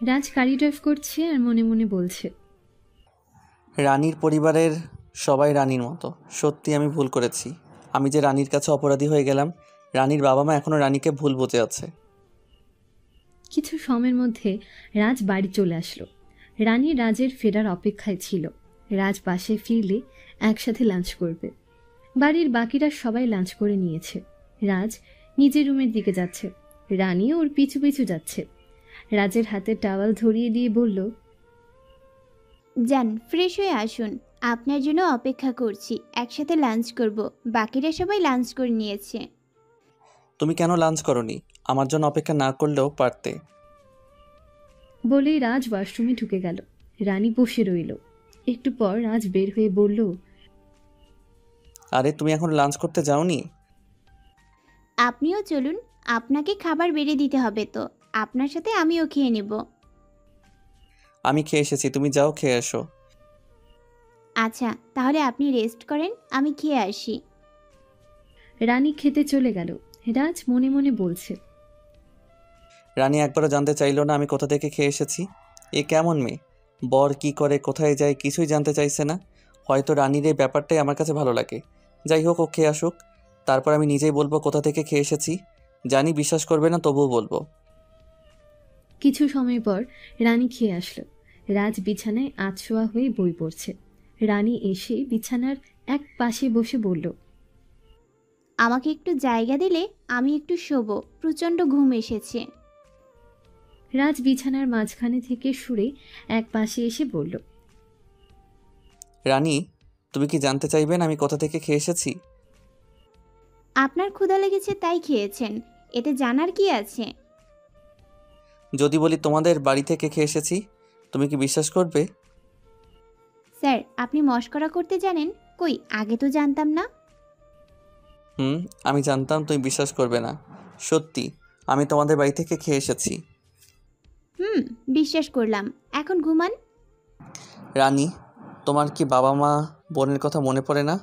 রাজ গাড়ি ড্রাইভ করছে আর মনে মনে বলছে, রানীর পরিবারের সবাই রানীর মতো। সত্যি আমি ভুল করেছি। আমি যে রানীর কাছে অপরাধী হয়ে গেলাম। রানীর বাবা মা এখনও রানীকে ভুল বুঝে আছে। কিছু সময়ের মধ্যে রাজ বাড়ি চলে আসলো। রানী রাজের ফেরার অপেক্ষায় ছিল। রাজ বাসায় ফিরলে একসাথে লাঞ্চ করবে। বাড়ির বাকিরা সবাই লাঞ্চ করে নিয়েছে। রাজ নিজের রুমের দিকে যাচ্ছে। রানীও ওর পিছু পিছু যাচ্ছে। রাজের হাতে টাওয়াল ধরিয়ে দিয়ে বলল, যান, ফ্রেশ হয়ে আসুন, আপনার জন্য অপেক্ষা করছি। একসাথে লাঞ্চ করব। বাকিরা সবাই লাঞ্চ করে নিয়েছে। তুমি কেন লাঞ্চ করনি? আমার জন্য অপেক্ষা না করলেও পারতে। বলেই রাজ ওয়াশরুমে ঢুকে গেল। রানী বসে রইল। একটু পর রাজ বের হয়ে বলল, আরে তুমি এখন লাঞ্চ করতে যাওনি? আপনিও চলুন, আপনাকে খাবার বেড়ে দিতে হবে তো। আপনার সাথে আমিও খেয়ে নেব। আমি খেয়ে এসেছি, তুমি যাও খেয়ে এসো। আচ্ছা, তাহলে আপনি রেস্ট করেন, আমি খেয়ে আসি। রানী খেতে চলে গেল। রাজ মনে মনে বলছে, রানী একবারও জানতে চাইলো না আমি কোথা থেকে খেয়ে এসেছি। এ কেমন মেয়ে? বর কি করে, কোথায় যায়, কিছুই জানতে চাইছে না। হয়তো রানীর এই ব্যাপারটাই আমার কাছে ভালো লাগে। যাই হোক, ও খেয়ে আসুক, তারপর আমি নিজেই বলবো কোথা থেকে খেয়ে এসেছি। জানি বিশ্বাস করবে না, তবুও বলবো। কিছু সময় পর রানী খেয়ে আসলো। রাজ বিছানায় আধশোয়া হয়ে বই পড়ছে। রানী এসে বিছানার এক পাশে বসে বলল, আমাকে একটু জায়গা দিলে আমি একটু শোবো, প্রচণ্ড ঘুম এসেছে। রাজ বিছানার মাঝখানে থেকে সরে এক পাশে এসে বলল, রানী, তুমি কি জানতে চাইবেন আমি কোথা থেকে খেয়ে এসেছি? আপনার ক্ষুধা লেগেছে তাই খেয়েছেন, এতে জানার কি আছে? যদি বলি তোমাদের বাড়ি থেকে খেয়ে এসেছি, তুমি কি বিশ্বাস করবে? স্যার, আপনি মশকরা করতে জানেন? কই, আগে তো জানতাম না। আমি জানতাম তুমি বিশ্বাস করবে না। সত্যি, আমি তোমাদের বাড়ি থেকে খেয়ে এসেছি। হুম, বিশ্বাস করলাম। এখন ঘুমান। রানী, তোমার কি বাবা মা বোনের কথা মনে পড়ে না?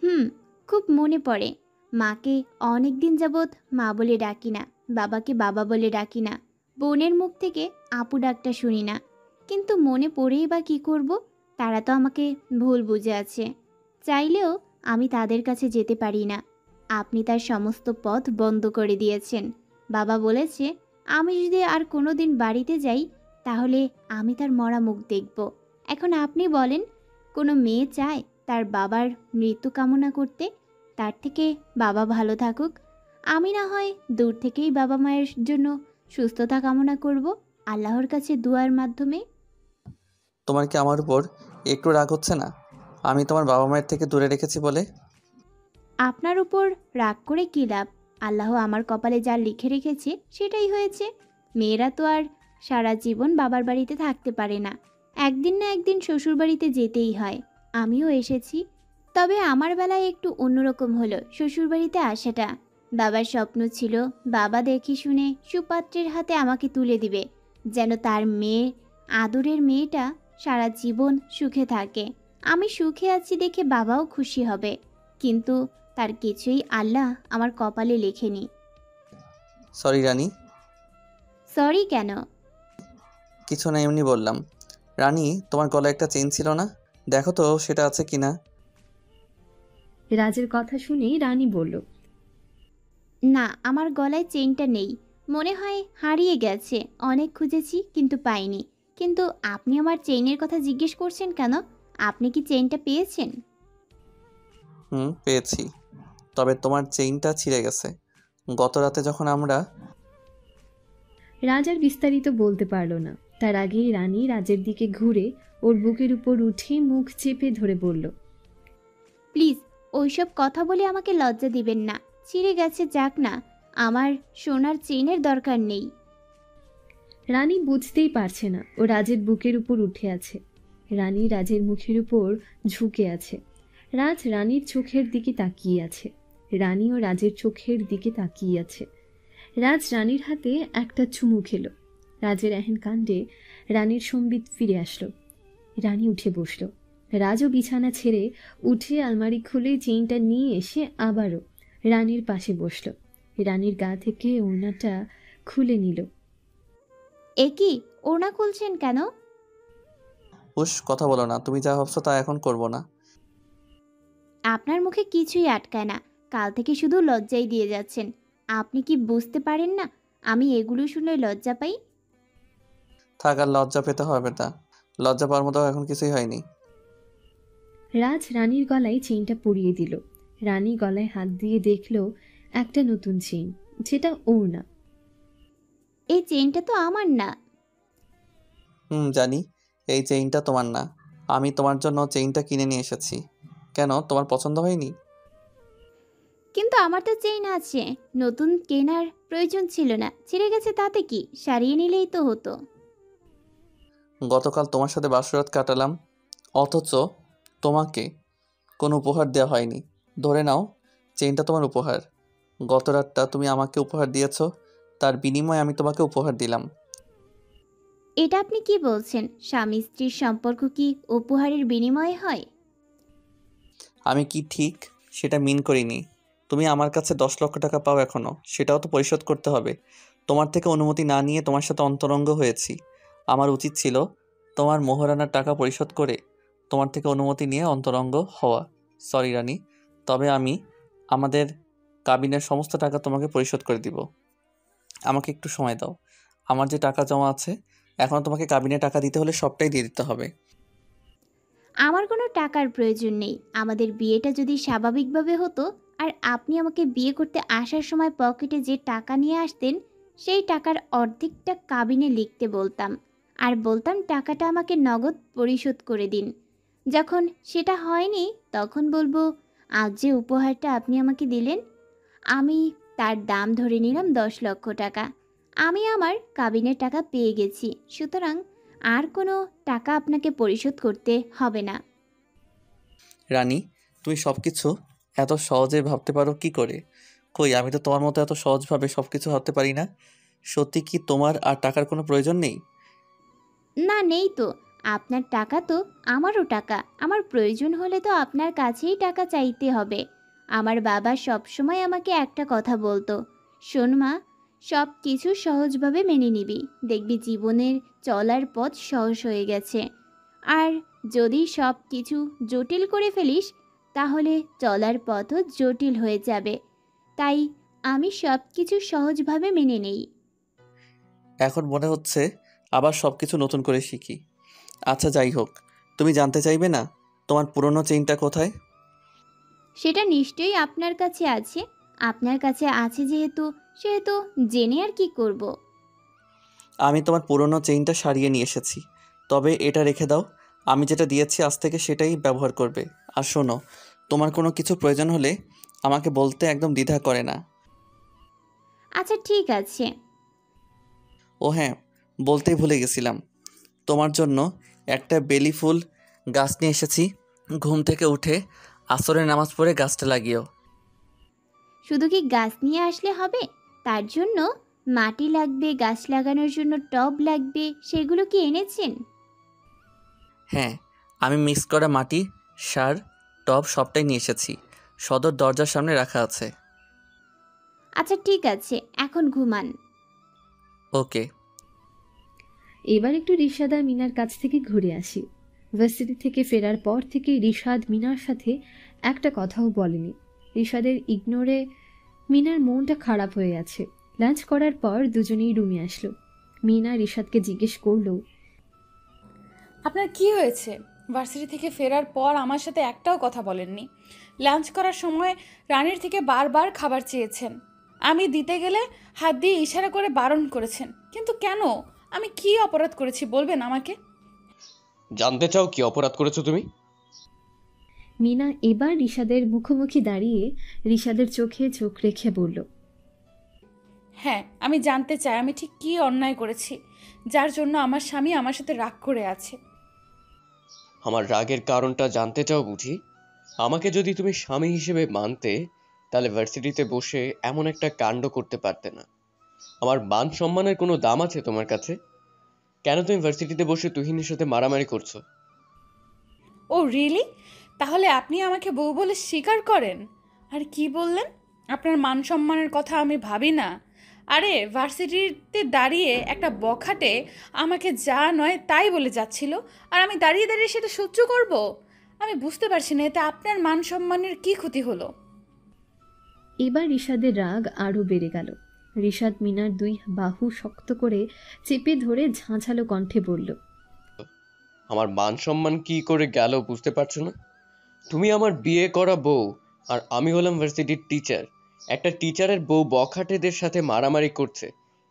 হুম, খুব মনে পড়ে। মাকে অনেক দিন যাবৎ মা বলে ডাকি না, বাবাকে বাবা বলে ডাকি না, বোনের মুখ থেকে আপু ডাকটা শুনি না। কিন্তু মনে পড়েই বা কী করব? তারা তো আমাকে ভুল বুঝে আছে। চাইলেও আমি তাদের কাছে যেতে পারি না। আপনি তার সমস্ত পথ বন্ধ করে দিয়েছেন। বাবা বলেছে আমি যদি আর কোনো দিন বাড়িতে যাই তাহলে আমি তার মরা মুখ দেখব। এখন আপনি বলেন, কোনো মেয়ে চায় তার বাবার মৃত্যু কামনা করতে? তার থেকে বাবা ভালো থাকুক। আমি না হয় দূর থেকেই বাবা মায়ের জন্য সুস্থতা কামনা করব আল্লাহর কাছে দুয়ার মাধ্যমে। তোমার কি আমার উপর একটু রাগ হচ্ছে না আমি তোমার বাবা মায়ের থেকে দূরে রেখেছি বলে? আপনার উপর রাগ করে কী লাভ? আল্লাহ আমার কপালে যা লিখে রেখেছে সেটাই হয়েছে। মেয়েরা তো আর সারা জীবন বাবার বাড়িতে থাকতে পারে না। একদিন না একদিন শ্বশুরবাড়িতে যেতেই হয়। আমিও এসেছি, তবে আমার বেলায় একটু অন্যরকম হলো শ্বশুরবাড়িতে আসাটা। বাবার স্বপ্ন ছিল বাবা দেখে শুনে সুপাত্রের হাতে আমাকে তুলে দিবে, যেন তার মেয়ে, আদরের মেয়েটা সারা জীবন সুখে থাকে। আমি সুখে আছি দেখে বাবাও খুশি হবে। কিন্তু তার কিছুই আল্লাহ আমার কপালে লেখেনি। সরি রানী। সরি কেন? কিছু না, এমনি বললাম। রানী, তোমার গলায় একটা চেইন ছিল না? দেখো তো সেটা আছে কিনা। রাজের কথা শুনেই রানী বলল, না, আমার গলায় চেইনটা নেই। মনে হয় হারিয়ে গেছে। অনেক খুঁজেছি কিন্তু পাইনি। কিন্তু আপনি আমার চেইনের কথা জিজ্ঞেস করছেন কেন? আপনি কি চেইনটা পেয়েছেন? পেয়েছি। তবে তোমার চেইনটা ছিঁড়ে গেছে গত রাতে যখন আমরা। রাজ আর বিস্তারিত বলতে পারল না। তার আগেই রানী রাজের দিকে ঘুরে ওর বুকের উপর উঠে মুখ চেপে ধরে বলল, প্লিজ, ওইসব কথা বলে আমাকে লজ্জা দিবেন না। ছিঁড়ে গেছে যাক না, আমার সোনার চেইনের দরকার নেই। রানী বুঝতেই পারছে না ও রাজের বুকের উপর উঠে আছে। রানী রাজের মুখের উপর ঝুঁকে আছে। রাজ রানীর চোখের দিকে তাকিয়ে আছে। রানীও রাজের চোখের দিকে তাকিয়ে আছে। রাজ রানীর হাতে একটা চুমু খেলো। রাজের এহেন কাণ্ডে রানীর সম্বিত ফিরে আসলো। রানী উঠে বসলো। রাজও বিছানা ছেড়ে উঠে আলমারি খুলে চেইনটা নিয়ে এসে আবারও রানীর পাশে বসলো। রানীর গা থেকে ওড়নাটা খুলে নিল। এ কি, ওড়না খুলছেন কেন? হুশ, কথা বলো না। তুমি যা ভাবছো তা এখন করব না। আপনার মুখে কিছুই আটকায় না, কাল থেকে শুধু লজ্জাই দিয়ে যাচ্ছেন। আপনি কি বুঝতে পারেন না আমি এগুলো শুনলে লজ্জা পাই? থাক, আর লজ্জা পেতে হবে না। লজ্জা পাওয়ার মতো এখন কিছুই হয়নি। রাজ রানীর গলায় চেইনটা পরিয়ে দিল। রানী গলায় হাত দিয়ে দেখল একটা নতুন চেইন, যেটা ওর না। এই চেনটা তো আমার না। জানি। এই চেইনটা তোমার না। আমি তোমার জন্য চেইনটা কিনে নিয়ে এসেছি। কেন, তোমার পছন্দ হয়নি? কিন্তু আমার তো চেইন আছে, নতুন কেনার প্রয়োজন ছিল না। ছিঁড়ে গেছে তাতে কি, সারিয়ে নিলেই তো হতো। গতকাল তোমার সাথে বাসরাত কাটালাম, অথচ তোমাকে কোনো উপহার দেওয়া হয়নি। ধরে নাও, চেইনটা তোমার উপহার। গত রাতটা তুমি আমাকে উপহার দিয়েছো, তার বিনিময়ে আমি তোমাকে উপহার দিলাম। এটা আপনি কি বলছেন? স্বামী স্ত্রীর সম্পর্ক কি উপহারের বিনিময়ে হয়? আমি কি ঠিক সেটা মিন করিনি। তুমি আমার কাছে 10 লক্ষ টাকা পাও এখনো, সেটাও তো পরিশোধ করতে হবে। তোমার থেকে অনুমতি না নিয়ে তোমার সাথে অন্তরঙ্গ হয়েছি। আমার উচিত ছিল তোমার মোহরানার টাকা পরিশোধ করে তোমার থেকে অনুমতি নিয়ে অন্তরঙ্গ হওয়া। সরি রানী, তবে আমি আমাদের কাবিনের সমস্ত টাকা তোমাকে পরিশোধ করে দিব। আমাকে একটু সময় দাও। আমার যে টাকা জমা আছে, এখন তোমাকে কাবিনে টাকা দিতে হলে সবটাই দিয়ে দিতে হবে। আমার কোনো টাকার প্রয়োজন নেই। আমাদের বিয়েটা যদি স্বাভাবিকভাবে হতো, আর আপনি আমাকে বিয়ে করতে আসার সময় পকেটে যে টাকা নিয়ে আসতেন, সেই টাকার অর্ধেকটা কাবিনে লিখতে বলতাম, আর বলতাম টাকাটা আমাকে নগদ পরিশোধ করে দিন। যখন সেটা হয়নি, তখন বলবো আজ যে উপহারটা আপনি আমাকে দিলেন, আমি তার দাম ধরে নিলাম 10 লক্ষ টাকা। আমি আমার কাবিনের টাকা পেয়ে গেছি, সুতরাং আর কোনো টাকা আপনাকে পরিশোধ করতে হবে না। রানী, তুমি সব কিছু এত সহজে ভাবতে পারো কি করে? কই, আমি তো তোমার মতো এত সহজভাবে সব কিছু ভাবতে পারি না। সত্যি কি তোমার আর টাকার কোনো প্রয়োজন নেই? না, নেই তো। আপনার টাকা তো আমারও টাকা। আমার প্রয়োজন হলে তো আপনার কাছেই টাকা চাইতে হবে। আমার বাবা সবসময় আমাকে একটা কথা বলতো, শোন মা, সব কিছু সহজভাবে মেনে নিবি, দেখবি জীবনের চলার পথ সহজ হয়ে গেছে। আর যদি সব কিছু জটিল করে ফেলিস, তাহলে চলার পথও জটিল হয়ে যাবে। তাই আমি সব কিছু সহজভাবে মেনে নেই। এখন মনে হচ্ছে আবার সব কিছু নতুন করে শিখি। আচ্ছা, যাই হোক, তুমি জানতে চাইবে না তোমার পুরনো চেইনটা কোথায়? সেটা নিশ্চয়ই আপনার কাছে আছে। আপনার কাছে আছে যেহেতু, সেহেতু জেনে আর কি করব। আমি তোমার পুরনো চেইনটা সারিয়ে নিয়ে এসেছি, তবে এটা রেখে দাও। আমি যেটা দিয়েছি আজ থেকে সেটাই ব্যবহার করবে। আর শোনো, তোমার কোনো কিছু প্রয়োজন হলে আমাকে বলতে একদম দ্বিধা করে না। আচ্ছা ঠিক আছে। ও হ্যাঁ, বলতেই ভুলে গেছিলাম, তোমার জন্য একটা বেলি ফুল গাছ নিয়ে এসেছি। ঘুম থেকে উঠে আসরের নামাজ পড়ে গাছটা লাগিও। শুধু কি গাছ নিয়ে আসলে হবে? তার জন্য মাটি লাগবে, গাছ লাগানোর জন্য টব লাগবে, সেগুলো কি এনেছেন? হ্যাঁ, আমি মিক্স করা মাটি, সার, টব সবটাই নিয়ে এসেছি। সদর দরজার সামনে রাখা আছে। আচ্ছা ঠিক আছে, এখন ঘুমান। ওকে। এবার একটু রিশাদ আর মিনার কাছ থেকে ঘুরে আসি। ভার্সিটি থেকে ফেরার পর থেকে রিশাদ মিনার সাথে একটা কথাও বলেনি। রিশাদের ইগনোরে মিনার মনটা খারাপ হয়ে আছে। লাঞ্চ করার পর দুজনেই রুমে আসলো। মিনা রিশাদকে জিজ্ঞেস করলো, আপনার কি হয়েছে? ভার্সিটি থেকে ফেরার পর আমার সাথে একটাও কথা বলেননি। লাঞ্চ করার সময় রানীর থেকে বারবার খাবার চেয়েছেন, আমি দিতে গেলে হাত দিয়ে ইশারা করে বারণ করেছেন। কিন্তু কেন? আমি কি অপরাধ করেছি বলবেন আমাকে? জানতে চাও কি অপরাধ করেছো তুমি? মিনা এবার রিশাদের মুখোমুখি দাঁড়িয়ে রিশাদের চোখে চোখ রেখে বলল, হ্যাঁ, আমি জানতে চাই আমি ঠিক কি অন্যায় করেছি, যার জন্য আমার স্বামী আমার সাথে রাগ করে আছে। আমার রাগের কারণটা জানতে চাও বুঝি? আমাকে যদি তুমি স্বামী হিসেবে মানতে, তাহলে ভার্সিটিতে বসে এমন একটা কাণ্ড করতে পারতে না। আমার মান সম্মানের কোনো দাম আছে তোমার কাছে? কেন তুমি ভার্সিটিতে বসে তুহিনের সাথে মারামারি করছো? ও রিয়েলি? তাহলে আপনি আমাকে বউ বলে স্বীকার করেন? আর কি বললেন? আপনার মান সম্মানের কথা আমি ভাবি না। আরে ভার্সিটিতে দাঁড়িয়ে একটা বখাটে আমাকে যা নয় তাই বলে যাচ্ছিল, আর আমি দাঁড়িয়ে দাঁড়িয়ে সেটা সহ্য করব? আমি বুঝতে পারছি না এতে আপনার মান সম্মানের কি ক্ষতি হলো। এবার রিশাদের রাগ আরও বেড়ে গেল। রিশাদ মিনার দুই বাহু শক্ত করে চেপে ধরে ঝাঁঝালো কণ্ঠে বলল, আমার মান সম্মান কি করে গেল বুঝতে পারছো না? তুমি আমার বিয়ে করা বউ, আর আমি হলাম ভার্সিটির টিচার। একটা টিচারের বউ বখাটেদের সাথে মারামারি করছে,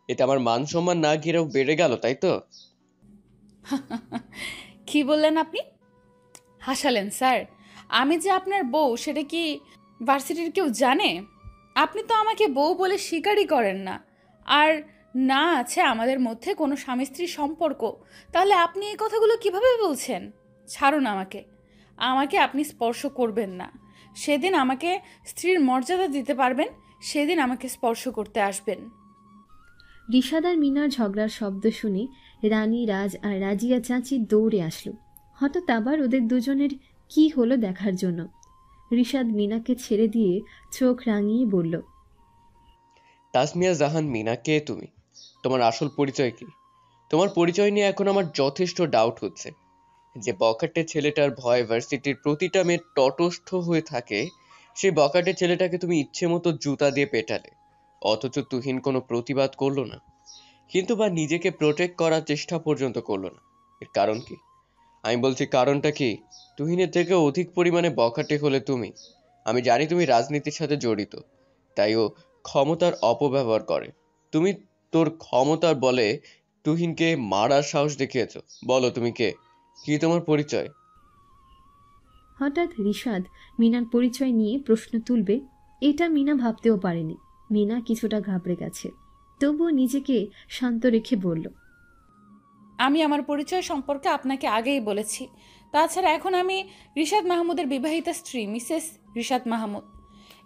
এতে আমার মান সম্মান না গিয়েও বেড়ে গেল, তাই তো? কি বললেন আপনি? হাসালেন স্যার। আমি যে আপনার বউ সেটা কি ভার্সিটির কেউ জানে? আপনি তো আমাকে বউ বলে স্বীকারই করেন না, আর না আছে আমাদের মধ্যে কোনো স্বামী স্ত্রীর সম্পর্ক। তাহলে আপনি এই কথাগুলো কিভাবে বলছেন? ছাড়ুন আমাকে, আমাকে আপনি স্পর্শ করবেন না। সেদিন আমাকে স্ত্রীর মর্যাদা দিতে পারবেন, সেদিন আমাকে স্পর্শ করতে আসবেন। রিশাদ আর মিনার ঝগড়ার শব্দ শুনে রানী, রাজ আর রাজিয়া চাচি দৌড়ে আসলো। হঠাৎ আবার ওদের দুজনের কি হলো দেখার জন্য। রিশাদ মিনাকে ছেড়ে দিয়ে চোখ রাঙিয়ে বলল, তাসমিয়া জাহান মিনা, কে তুমি? তোমার আসল পরিচয় কি? তোমার পরিচয় নিয়ে এখন আমার যথেষ্ট ডাউট হচ্ছে। যে বখাটে ছেলেটার ভয় ভার্সিটির প্রতিটা মেয়ে তটস্থ হয়ে থাকে, সেই বখাটে ছেলেটাকে তুমি ইচ্ছে মতো জুতা দিয়ে পেটালে, অথচ তুহিন কোনো প্রতিবাদ করলো না, কিন্তু বা নিজেকে প্রোটেক্ট করার চেষ্টা পর্যন্ত করলো না। এর কারণ কি? আমি বলছি কারণটা কি? তুহিনের থেকে অধিক পরিমাণে বখাটে হলে তুমি। আমি জানি তুমি রাজনীতির সাথে জড়িত, তাই ও ক্ষমতার অপব্যবহার করে। তুমি তোর ক্ষমতার বলে তুহিনকে মারার সাহস দেখিয়েছো। বলো তুমি কে? কি তোমার পরিচয়? হঠাৎ রিশাদ মিনার পরিচয় নিয়ে প্রশ্ন তুলবে এটা মিনা ভাবতেও পারেনি। মিনা কিছুটা ঘাবড়ে গেছে, তবুও নিজেকে শান্ত রেখে বলল, আমি আমার পরিচয় সম্পর্কে আপনাকে আগেই বলেছি। তাছাড়া এখন আমি রিশাদ মাহমুদের বিবাহিতা স্ত্রী মিসেস রিশাদ মাহমুদ।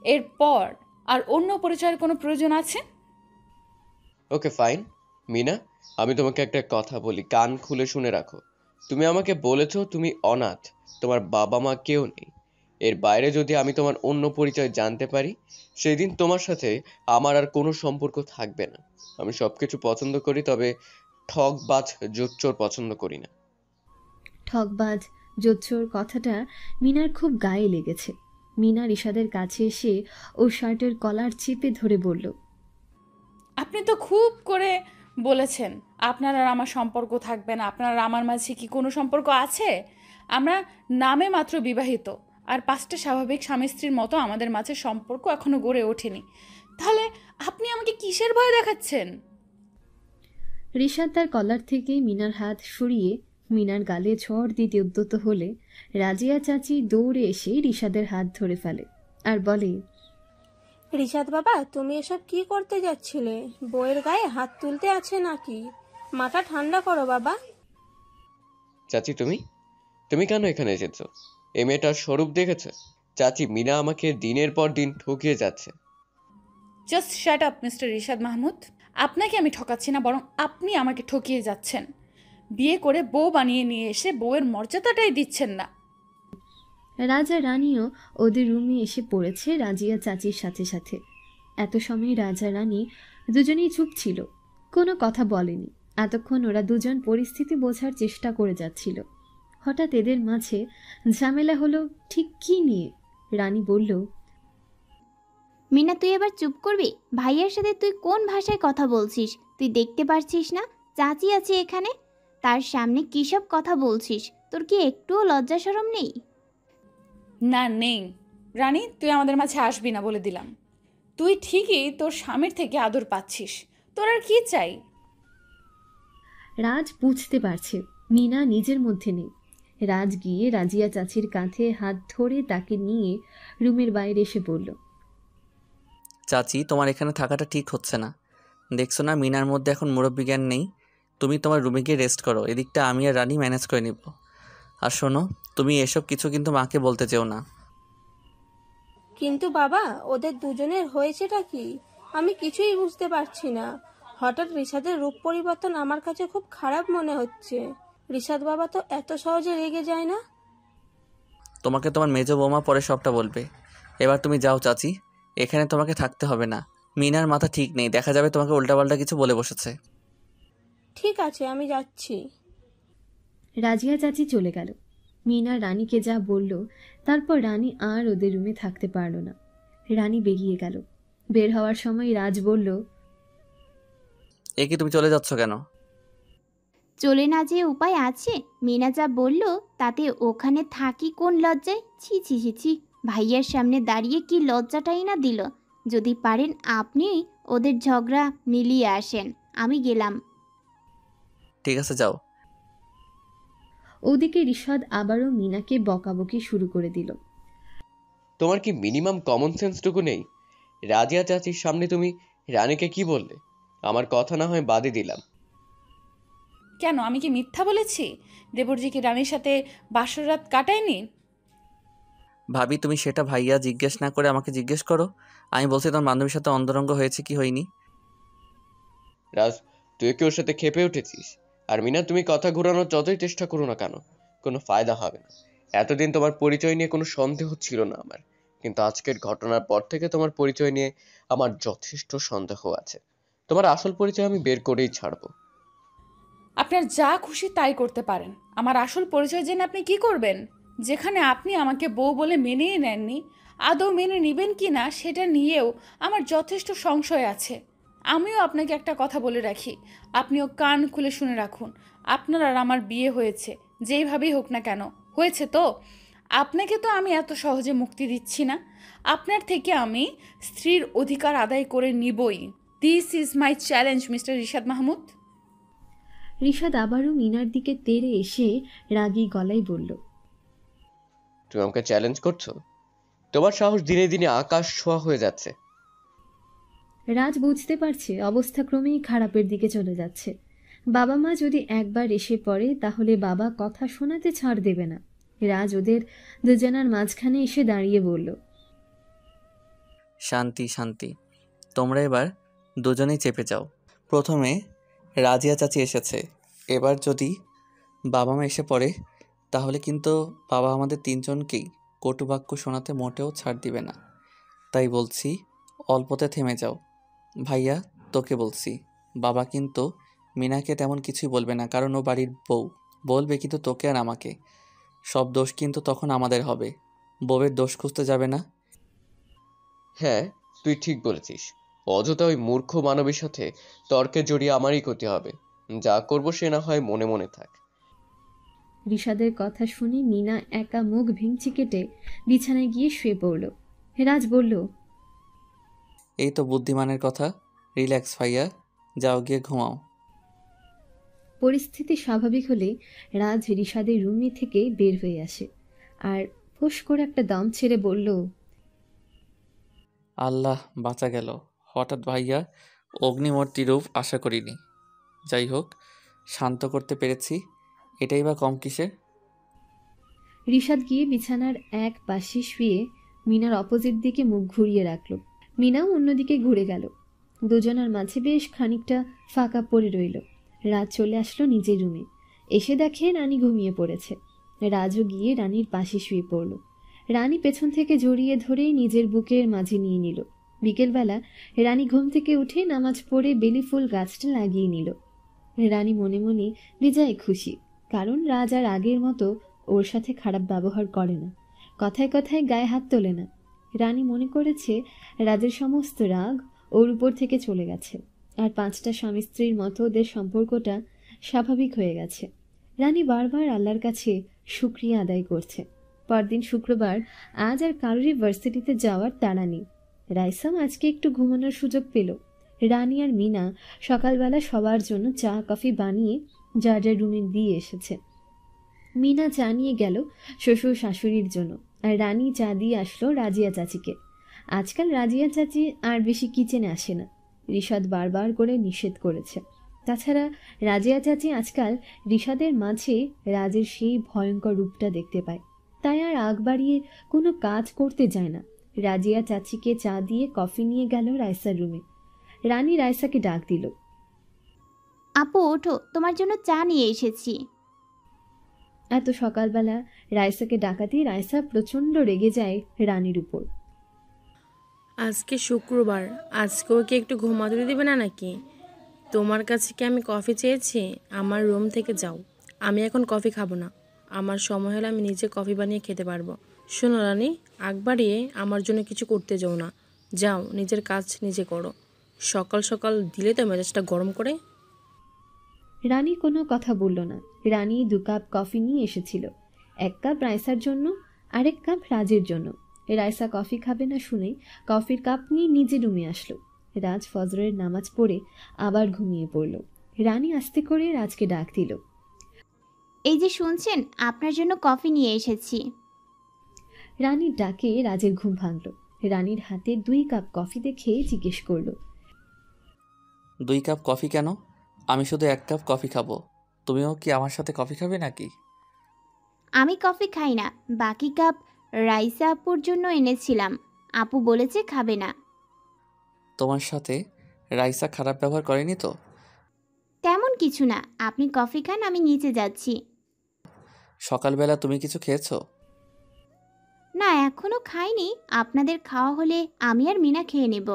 এরপর আর অন্য পরিচয়ের কোনো প্রয়োজন আছে? Okay fine. মিনা, আমি তোমাকে একটা কথা বলি, কান খুলে শুনে রাখো। তুমি আমাকে বলেছো তুমি অনাথ, তোমার বাবা মা কেউ নেই। এর বাইরে যদি আমি তোমার অন্য পরিচয় জানতে পারি, সেদিন তোমার সাথে আমার আর কোনো সম্পর্ক থাকবে না। আমি সবকিছু পছন্দ করি, তবে ঠকবাজ জোচ্চোর পছন্দ করি না। ঠকবাজ জোচ্চোর কথাটা মিনার খুব গায়ে লেগেছে। মিনা রিশাদের কাছে এসে ওর শার্টের কলার চেপে ধরে বলল, আপনি তো খুব করে বলেছেন আপনার আর আমার সম্পর্ক থাকবে না। আপনার আর আমার মাঝে কি কোনো সম্পর্ক আছে? আমরা নামে মাত্র বিবাহিত, আর 5টা স্বাভাবিক স্বামী স্ত্রীর মতো আমাদের মাঝে সম্পর্ক এখনো গড়ে ওঠেনি। তাহলে আপনি আমাকে কিসের ভয় দেখাচ্ছেন? রিশাদ তার কলার থেকে মিনার হাত সরিয়ে মিনার গালে ঝড় দিতে উদ্যত হলে রাজিয়া চাচি দৌড়ে এসে রিশাদের হাত ধরে ফেলে আর বলে, রিশাদ বাবা, তুমি এসব কি করতে যাচ্ছিলে? বইয়ের গায়ে হাত তুলতে আছে নাকি? মাথা ঠান্ডা করো বাবা। চাচি, তুমি তুমি কেন এখানে এসেছো? এই মেয়েটার স্বরূপ দেখেছো? চাচি, মিনা আমাকে দিনের পর দিন ঠকিয়ে যাচ্ছে। Just shut up mister Rishad Mahmud. আপনাকে আমি ঠকাচ্ছি না, বরং আপনি আমাকে ঠকিয়ে যাচ্ছেন। বিয়ে করে বউ বানিয়ে নিয়ে এসে বউয়ের মর্যাদাটাই দিচ্ছেন না। রাজা রানীও ওদের রুমে এসে পড়েছে রাজিয়া চাচির সাথে সাথে। এত সময় রাজা রানী দুজনেই চুপ ছিল, কোনো কথা বলেনি। এতক্ষণ ওরা দুজন পরিস্থিতি বোঝার চেষ্টা করে যাচ্ছিল। হঠাৎ এদের মাঝে ঝামেলা হলো ঠিক কি নিয়ে। রানী বলল, মিনা, তুই এবার চুপ করবি? ভাইয়ের সাথে তুই কোন ভাষায় কথা বলছিস? তুই দেখতে পারছিস না চাচি আছে এখানে? তার সামনে কী সব কথা বলছিস? তোর কি একটুও লজ্জা শরম নেই? না, নেই। রানী, তুই আমাদের মাঝে আসবি না বলে দিলাম। তুই ঠিকই তোর স্বামীর থেকে আদর পাচ্ছিস, তোর আর কি চাই? রাজ বুঝতে পারছে মিনা নিজের মধ্যে নেই। রাজ গিয়ে রাজিয়া চাচির কাঁধে হাত ধরে তাকে নিয়ে রুমের বাইরে এসে বলল, চাচি, তোমার এখানে থাকাটা ঠিক হচ্ছে না। দেখছো না মিনার মধ্যে এখন মুরব্বি জ্ঞান নেই। তুমি তোমার রুমে গিয়ে রেস্ট করো, এদিকটা আমি আর রানী ম্যানেজ করে নিব। আর শোনো, তুমি এসব কিছু কিন্তু মাকে বলতে চেও না। কিন্তু বাবা, ওদের দুজনের হয়েছেটা কি? আমি কিছুই বুঝতে পারছি না। হঠাৎ রিশাদের রূপ পরিবর্তন আমার কাছে খুব খারাপ মনে হচ্ছে। রিশাদ বাবা তো এত সহজে রেগে যায় না। তোমাকে তোমার মেজো বৌমা পরে সবটা বলবে। এবার তুমি যাও চাচি, এখানে তোমাকে থাকতে হবে না। মিনার মাথা ঠিক নেই, দেখা যাবে তোমাকে উল্টাপাল্টা কিছু বলে বসেছে। ঠিক আছে, আমি যাচ্ছি। রাজিয়া চাচি চলে গেল। মিনা রানীকে যা বলল, তারপর রানী আর ওদের রুমে থাকতে পারল না। রানী বেরিয়ে গেল। বের হওয়ার সময় রাজ বলল, এ কি তুমি চলে যাচ্ছ কেন? চলে না যে উপায় আছে? মিনা যা বলল তাতে ওখানে থাকি কোন লজ্জায়? ছি ছি ছি ছি, ভাইয়ার সামনে দাঁড়িয়ে কি লজ্জাটাই না দিল। যদি পারেন আপনি ওদের ঝগড়া মিলিয়ে আসেন, আমি গেলাম। ঠিক আছে, যাও। ওদিকে রিশাদ আবারও মিনাকে বকাবকি শুরু করে দিল। তোমার কি মিনিমাম কমন সেন্সটুকু নেই? রাজিয়া চাচির সামনে তুমি রানীকে কি বললে? আমার কথা না হয় বাদই দিলাম। কেন, আমি কি মিথ্যা বলেছি? দেবরজি কি রানীর সাথে বাসর রাত কাটায়নি? ভাবি, তুমি সেটা ভাইয়া জিজ্ঞেস না করে আমাকে জিজ্ঞেস করো। আমি বলছি তোমার বান্ধবীর সাথে অন্তরঙ্গ হয়েছে কি হয়নি। রাজ, তুই কি ওর সাথে ক্ষেপে উঠেছিস? আর মিনা, তুমি কথা ঘোরানোর যতই চেষ্টা করো না কেন, কোনো ফায়দা হবে না। এতদিন তোমার পরিচয় নিয়ে কোনো সন্দেহ ছিল না আমার, কিন্তু আজকের ঘটনার পর থেকে তোমার পরিচয় নিয়ে আমার যথেষ্ট সন্দেহ আছে। তোমার আসল পরিচয় আমি বের করেই ছাড়বো। আপনার যা খুশি তাই করতে পারেন। আমার আসল পরিচয় জেনে আপনি কি করবেন? যেখানে আপনি আমাকে বউ বলে মেনেই নেননি, আদৌ মেনে নেবেন কি না সেটা নিয়েও আমার যথেষ্ট সংশয় আছে। আমিও আপনাকে একটা কথা বলে রাখি, আপনিও কান খুলে শুনে রাখুন। আপনার আর আমার বিয়ে হয়েছে, যেইভাবেই হোক না কেন হয়েছে তো। আপনাকে তো আমি এত সহজে মুক্তি দিচ্ছি না। আপনার থেকে আমি স্ত্রীর অধিকার আদায় করে নিবই। This is my challenge, mister Rishad Mahmud. Rishad আবারও মিনার দিকে তেড়ে এসে রাগী গলায় বলল, তুমি আমাকে চ্যালেঞ্জ করছো? তোমার সাহস দিনে দিনে আকাশ ছোঁয়া হয়ে যাচ্ছে। রাজ বুঝতে পারছে অবস্থা ক্রমেই খারাপের দিকে চলে যাচ্ছে। বাবা মা যদি একবার এসে পড়ে তাহলে বাবা কথা শোনাতে ছাড় দেবে না। রাজ ওদের দুজনার মাঝখানে এসে দাঁড়িয়ে বলল, শান্তি শান্তি, তোমরা এবার দুজনেই চেপে যাও। প্রথমে রাজিয়া চাচি এসেছে, এবার যদি বাবা মা এসে পড়ে তাহলে কিন্তু বাবা আমাদের তিনজনকেই কটু বাক্য শোনাতে মোটেও ছাড় দিবে না। তাই বলছি, অল্পতে থেমে যাও। ভাইয়া, তোকে বলছি, বাবা কিন্তু মিনাকে তেমন কিছুই বলবে না, কারণ ও বাড়ির বউ। বলবে কিন্তু তোকে আর আমাকে। সব দোষ কিন্তু তখন আমাদের হবে। বউয়ের দোষ খুঁজতে যাবে না। হ্যাঁ, তুই ঠিক বলেছিস। অযথা ওই মূর্খ মানবীর সাথে তর্কে জড়িয়ে আমারই ক্ষতি হবে। যা করব সে না হয় মনে মনে থাক। রিশাদের কথা শুনে মিনা একা মুখ ভেঙচি কেটে বিছানায় গিয়ে শুয়ে পড়ল। রাজ বলল, এই তো বুদ্ধিমানের কথা। রিল্যাক্স ভাইয়া, যাও গিয়ে ঘুমাও। পরিস্থিতি স্বাভাবিক হলে রাজ রিশাদের রুমে থেকে বের হয়ে আসে আর ফোঁস করে একটা দম ছেড়ে বলল, আল্লাহ বাঁচা গেল। হঠাৎ ভাইয়া অগ্নিমূর্তি রূপ আশা করিনি। যাই হোক, শান্ত করতে পেরেছি, এটাই বা কম কিসের। রিশাদ গিয়ে বিছানার এক পাশে শুয়ে মিনার অপোজিট দিকে মুখ ঘুরিয়ে রাখল। মিনাও অন্যদিকে ঘুরে গেল। দুজনার মাঝে বেশ খানিকটা ফাঁকা পড়ে রইল। রাজ চলে আসলো নিজের রুমে। এসে দেখে রানী ঘুমিয়ে পড়েছে। রাজও গিয়ে রানীর পাশে শুয়ে পড়ল। রানী পেছন থেকে জড়িয়ে ধরে নিজের বুকের মাঝে নিয়ে নিল। বিকেলবেলা রানী ঘুম থেকে উঠে নামাজ পড়ে বেলি ফুল গাছটা লাগিয়ে নিল। রানী মনে মনে বেজায় খুশি, কারণ রাজ আর আগের মতো ওর সাথে খারাপ ব্যবহার করে না, কথায় কথায় গায়ে হাত তোলে না। রানী মনে করেছে রাজের সমস্ত রাগ ওর উপর থেকে চলে গেছে, আর পাঁচটা স্বামী স্ত্রীর মতো ওদের সম্পর্কটা স্বাভাবিক হয়ে গেছে। রানী বারবার আল্লাহর কাছে শুকরিয়া আদায় করছে। পরদিন শুক্রবার, আজ আর কারোরই ভার্সিটিতে যাওয়ার তাড়া নেই। রাইসাম আজকে একটু ঘুমানোর সুযোগ পেল। রানী আর মিনা সকালবেলা সবার জন্য চা কফি বানিয়ে যার যার রুমে দিয়ে এসেছে। মিনা চা নিয়ে গেল শ্বশুর শাশুড়ির জন্য, আর রানী চা দিয়ে আসলো রাজিয়া চাচিকে। আজকাল রাজিয়া চাচি আর বেশি কিচেনে আসে না, রিশাদ বারবার করে নিষেধ করেছে। তাছাড়া রাজিয়া চাচি আজকাল রিশাদের মাঝে রাজের সেই ভয়ঙ্কর রূপটা দেখতে পায়, তাই আর আগ বাড়িয়ে কোনো কাজ করতে যায় না। রাজিয়া চাচিকে চা দিয়ে কফি নিয়ে গেল রাইসার রুমে। রানী রাইসাকে ডাক দিল, আপু ওঠো, তোমার জন্য চা নিয়ে এসেছি। এত সকালবেলা রাইসাকে ডাকাতেই রাইসা প্রচণ্ড রেগে যায় রানীর উপর। আজকে শুক্রবার, আজকেও কি একটু ঘুমাতে দিবে না নাকি? তোমার কাছে কি আমি কফি চেয়েছি? আমার রুম থেকে যাও। আমি এখন কফি খাবো না। আমার সময় হলে আমি নিজে কফি বানিয়ে খেতে পারবো। শোনো রানী, আগ বাড়িয়ে আমার জন্য কিছু করতে যাও না। যাও, নিজের কাজ নিজে করো। সকাল সকাল দিলে তো মেজাজটা গরম করে। রানী কোনো কথা বলল না। রানী 2 কাপ কফি নিয়ে এসেছিল। 1 কাপ রাইসার জন্য, আরেক কাপ রাজের জন্য। রাইসা কফি খাবে না শুনে কফির কাপ নিয়ে নিজে রুমে আসলো। রাজ ফজরের নামাজ পড়ে আবার ঘুমিয়ে পড়ল। রানী আস্তে করে রাজকে ডাক দিল। এই যে শুনছেন, আপনার জন্য কফি নিয়ে এসেছি। রানীর ডাকে রাজের ঘুম ভাঙল। রানীর হাতে 2 কাপ কফি দেখে জিজ্ঞেস করলো, 2 কাপ কফি কেন? আমি শুধু 1 কাপ কফি খাবো। তুমিও কি আমার সাথে কফি খাবে নাকি? আমি কফি খাই না, বাকি কাপ রাইসা আপুর জন্য এনেছিলাম। আপু বলেছে খাবে না। তোমার সাথে রাইসা খারাপ ব্যবহার করেনি তো? তেমন কিছু না, আপনি কফি খান, আমি নিচে যাচ্ছি। সকালবেলা তুমি কিছু খেয়েছো? না, এখনো খাইনি। আপনাদের খাওয়া হলে আমি আর মিনা খেয়ে নেব।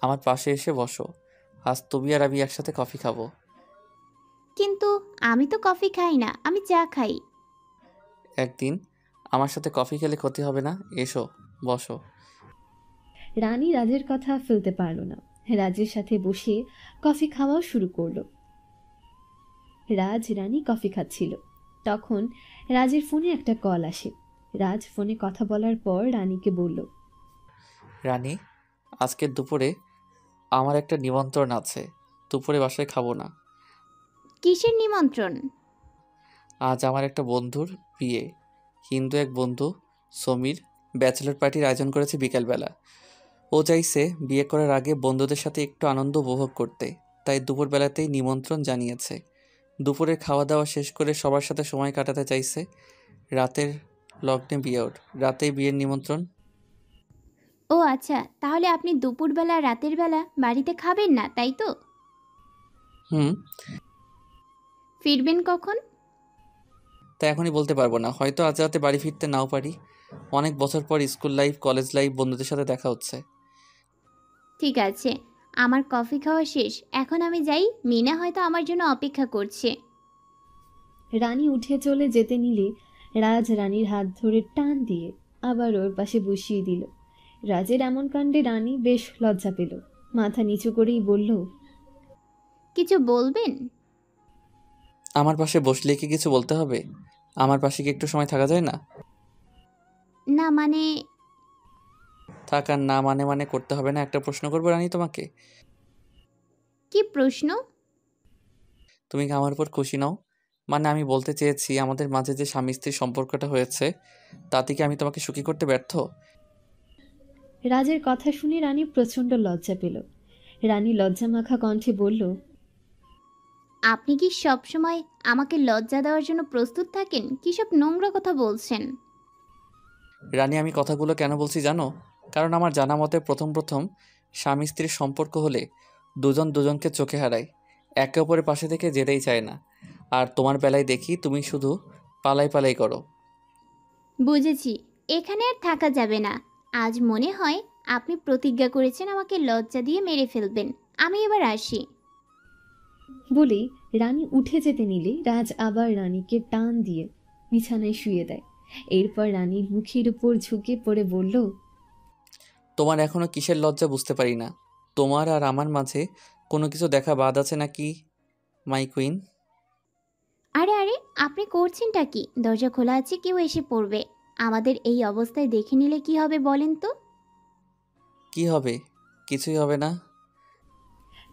আমার পাশে এসে বসো। আজ তুমি আর আমি একসাথে কফি খাবো। কিন্তু আমি তো কফি খাই না, আমি চা খাই। একদিন আমার সাথে কফি খেলে ক্ষতি হবে না। এসো, বসো। রানী রাজের কথা ফেলতে পারল না। রাজের সাথে বসে কফি খাওয়াও শুরু করলো। রাজ রানী কফি খাচ্ছিল। তখন রাজের ফোনে একটা কল আসে। রাজ ফোনে কথা বলার পর রানীকে বলল, রানী, আজকের দুপুরে আমার একটা নিমন্ত্রণ আছে। দুপুরে বাসায় খাবো না। কিসের নিমন্ত্রণ? আজ আমার একটা বন্ধুর বিয়ে। হিন্দু এক বন্ধু, সমীর, ব্যাচেলর পার্টির আয়োজন করেছে বিকেলবেলা। ও চাইছে বিয়ে করার আগে বন্ধুদের সাথে একটু আনন্দ উপভোগ করতে, তাই দুপুরবেলাতেই নিমন্ত্রণ জানিয়েছে। দুপুরের খাওয়া দাওয়া শেষ করে সবার সাথে সময় কাটাতে চাইছে। রাতের লগ্নে বিয়ে ওর, রাতেই বিয়ের নিমন্ত্রণ। ও আচ্ছা, তাহলে আপনি দুপুরবেলা রাতের বেলা বাড়িতে খাবেন না, তাই তো? হুম। ফিরবেন কখন? তা এখনই বলতে পারবো না, হয়তো আজ রাতে বাড়ি ফিরতে নাও পারি। অনেক বছর পর স্কুল লাইফ, কলেজ লাইফ, বন্ধুদের সাথে দেখা হচ্ছে। ঠিক আছে, আমার কফি খাওয়া শেষ, এখন আমি যাই। মিনা হয়তো আমার জন্য অপেক্ষা করছে। রানী উঠে চলে যেতে নিলে রাজ রানীর হাত ধরে টান দিয়ে আবার ওর পাশে বসিয়ে দিল। রাজের এমন কাণ্ডে রানী বেশ লজ্জা পেল। মাথা নিচু করেই বলল, কিছু বলবেন? আমার পাশে বসলে কি কিছু বলতে হবে? আমার পাশে কি একটু সময় থাকা যায় না? না মানে। থাক আর না মানে মানে করতে হবে না। একটা প্রশ্ন করবো রানী তোমাকে। কি প্রশ্ন? তুমি কি আমার উপর খুশি নও? মানে আমি বলতে চেয়েছি, আমাদের মাঝে যে স্বামী স্ত্রীর সম্পর্কটা হয়েছে, তাতে কি আমি তোমাকে সুখী করতে ব্যর্থ? রাজের কথা শুনে রানী প্রচণ্ড লজ্জা পেল। রানী লজ্জামাখা কণ্ঠে বলল, আপনি কি সব সময় আমাকে লজ্জা দেওয়ার জন্য প্রস্তুত থাকেন? কি সব নোংরা কথা বলছেন? রানী, আমি কথাগুলো কেন বলছি জানো? কারণ আমার জানা মতে প্রথম প্রথম স্বামী স্ত্রীর সম্পর্ক হলে দুজন দুজনকে চোখে হারায়, একে অপরের পাশে থেকে যেতেই চায় না। আর তোমার বেলায় দেখি তুমি শুধু পালাই পালাই করো। বুঝেছি, এখানে আর থাকা যাবে না। আজ মনে হয় আপনি প্রতিজ্ঞা করেছেন আমাকে লজ্জা দিয়ে মেরে ফেলবেন। আমি এবার আসি। বলেই রানী উঠে যেতে নিলে রাজ আবার রানীকে টান দিয়ে বিছানায় শুয়ে দেয়। এরপর রানীর মুখের উপর ঝুঁকে পড়ে বলল, তোমার এখনো কিসের লজ্জা বুঝতে পারি না। তোমার আর আমার মাঝে কোনো কিছু দেখা বাদ আছে নাকি, মাই কুইন? আরে আরে, আপনি করছেনটা কি? দরজা খোলা আছে, কেউ এসে পড়বে। আমাদের এই অবস্থায় দেখে নিলে কি হবে বলেন তো? কি হবে? কিছুই হবে না।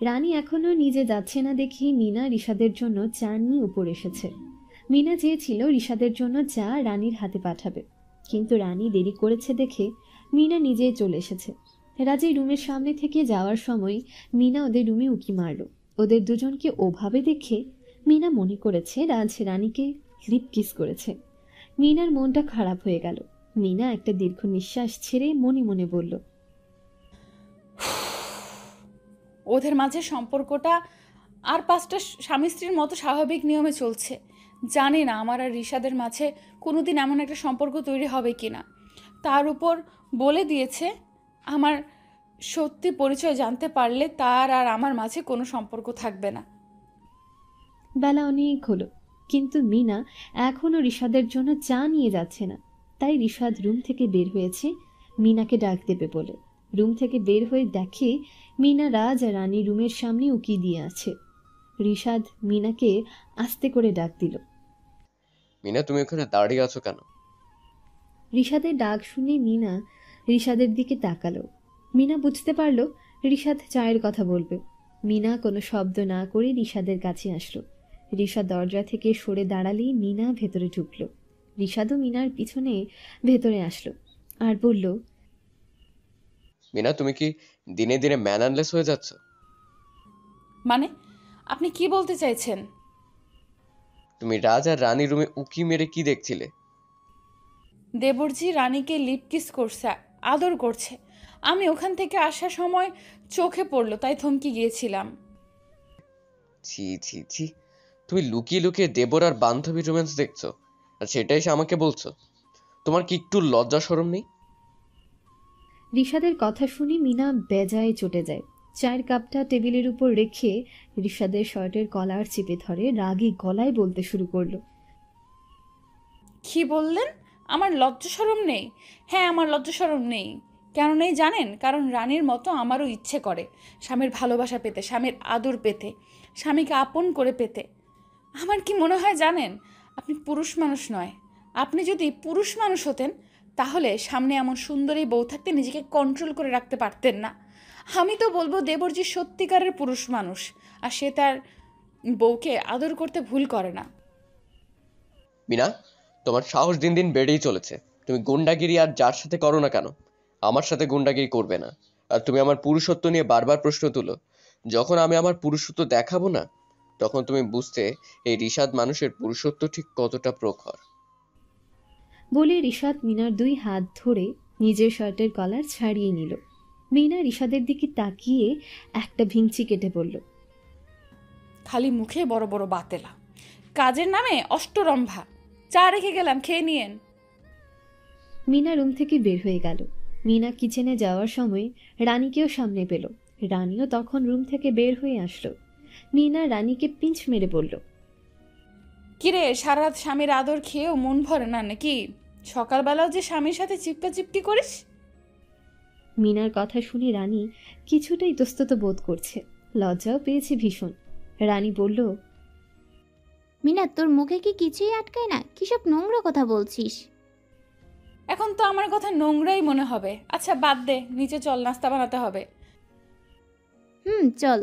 রানী এখনো নিজে যাচ্ছে না দেখে মিনা রিশাদের জন্য চা নিয়ে উপর এসেছে। মিনা চেয়েছিল রিশাদের জন্য চা রানীর হাতে পাঠাবে, কিন্তু রানী দেরি করেছে দেখে মিনা নিজেই চলে এসেছে। রাজের রুমের সামনে থেকে যাওয়ার সময় মিনা ওদের রুমে উকি মারল। ওদের দুজনকে ওভাবে দেখে মিনা মনে করেছে রাজ রানীকে লিপ কিস করেছে। মিনার মনটা খারাপ হয়ে গেল। মিনা একটা দীর্ঘ নিঃশ্বাস ছেড়ে মনে মনে বলল, ওদের মাঝে সম্পর্কটা আর 5টা স্বামী স্ত্রীর মতো স্বাভাবিক নিয়মে চলছে। জানি না আমার আর রিশাদের মাঝে কোনোদিন এমন একটা সম্পর্ক তৈরি হবে কি না। তার উপর বলে দিয়েছে আমার সত্যি পরিচয় জানতে পারলে তার আর আমার মাঝে কোনো সম্পর্ক থাকবে না। বেলা অনেক হলো, কিন্তু মিনা এখনও রিশাদের জন্য চা নিয়ে যাচ্ছে না। তাই রিশাদ রুম থেকে বের হয়েছে মিনাকে ডাক দেবে বলে। রুম থেকে বের হয়ে দেখে মিনা রাজ আর রানী রুমের সামনে উকি দিয়ে আছে। রিশাদ মিনাকে আস্তে করে ডাক দিল। মিনা, তুমি ওখানে দাঁড়িয়ে আছো কেন? রিশাদের ডাক শুনে মিনা রিশাদের দিকে তাকালো। মিনা বুঝতে পারল রিশাদ চায়ের কথা বলবে। মিনা কোনো শব্দ না করে রিশাদের কাছে আসলো। রিশাদ দরজা থেকে সরে দাঁড়ালেই মিনা ভেতরে ঢুকলো। রিশাদও মিনার পিছনে ভেতরে আসলো আর বলল, মিনা, তুমি কি দিনে দিনে ম্যানারলেস হয়ে যাচ্ছ? মানে আপনি কি বলতে চাইছেন? তুমি রাজ আর রানী রুমে উকি মেরে কি দেখছিলে? দেবরজি রানীকে লিপ কিস করছে, আদর করছে। আমি ওখান থেকে আসার সময় চোখে পড়লো, তাই থমকে গিয়েছিলাম। ছি ছি ছি, তুমি লুকিয়ে লুকিয়ে দেবর আর বান্ধবী রোম্যান্স দেখছো, আর সেটাই এসে আমাকে বলছো? তোমার কি একটু লজ্জা শরম নেই? রিশাদের কথা শুনে মিনা বেজায় চটে যায়। চায়ের কাপটা টেবিলের উপর রেখে রিশাদের শার্টের কলার চেপে ধরে রাগী গলায় বলতে শুরু করলো, কি বললেন? আমার লজ্জা শরম নেই? হ্যাঁ, আমার লজ্জা শরম নেই। কেন নেই জানেন? কারণ রানীর মতো আমারও ইচ্ছে করে স্বামীর ভালোবাসা পেতে, স্বামীর আদর পেতে, স্বামীকে আপন করে পেতে। আমার কি মনে হয় জানেন, আপনি পুরুষ মানুষ নয়। আপনি যদি পুরুষ মানুষ হতেন তাহলে সামনে এমন সুন্দরী বউ থাকতে নিজেকে কন্ট্রোল করে রাখতে পারতেন না। আমি তো বলবো দেবরজি সত্যিকারের পুরুষ মানুষ, আর সে তার বউকে আদর করতে ভুল করে না। মিনা, তোমার সাহস দিন দিন বেড়েই চলেছে। তুমি গুন্ডাগিরি আর যার সাথে করো না কেন, আমার সাথে গুন্ডাগিরি করবে না। আর তুমি আমার পুরুষত্ব নিয়ে বারবার প্রশ্ন তুলো। যখন আমি আমার পুরুষত্ব দেখাবো না, তখন তুমি বুঝতে এই রিশাদ মানুষের পুরুষত্ব ঠিক কতটা প্রখর। বলে রিশাদ মিনার 2 হাত ধরে নিজের শার্টের কলার ছাড়িয়ে নিল। মিনা রিশাদের দিকে তাকিয়ে একটা ভিংচি কেটে বলল, খালি মুখে বড় বড় বাতেলা, কাজের নামে অষ্টরম্ভা। চা রেখে গেলাম, খেয়ে নিয়েন। মিনা রুম থেকে বের হয়ে গেল। মিনা কিচেনে যাওয়ার সময় রানীকেও সামনে পেল। রানীও তখন রুম থেকে বের হয়ে আসলো। মিনা রানীকে পিঞ্চ মেরে বলল, কিরে, সারা রাত স্বামীর আদর খেয়েও মন ভরে না নাকি? সকালবেলাও যে স্বামীর সাথে চিপকা চিপকি করিস। মিনার কথা শুনে রানী কিছুটা ইতস্তত বোধ করছে, লজ্জাও পেয়েছে ভীষণ। রানী বলল, মিনা, তোর মুখে কি কিছুই আটকায় না? কিসব নোংরা কথা বলছিস? এখন তো আমার কথা নোংরাই মনে হবে। আচ্ছা বাদ দে, নিচে চল, নাস্তা বানাতে হবে। চল।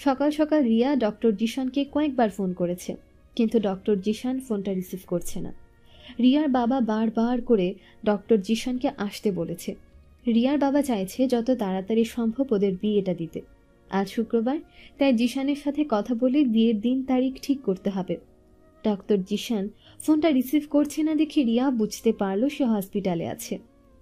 সকাল সকাল রিয়া ডক্টর জিশানকে কয়েকবার ফোন করেছে, কিন্তু ডক্টর জিশান ফোনটা রিসিভ করছে না। রিয়ার বাবা বারবার করে ডক্টর জিশানকে আসতে বলেছে। রিয়ার বাবা চাইছে যত তাড়াতাড়ি সম্ভব ওদের বিয়েটা দিতে। আজ শুক্রবার, তাই জিশানের সাথে কথা বলে বিয়ের দিন তারিখ ঠিক করতে হবে। ডক্টর জিশান ফোনটা রিসিভ করছে না দেখে রিয়া বুঝতে পারল সে হসপিটালে আছে।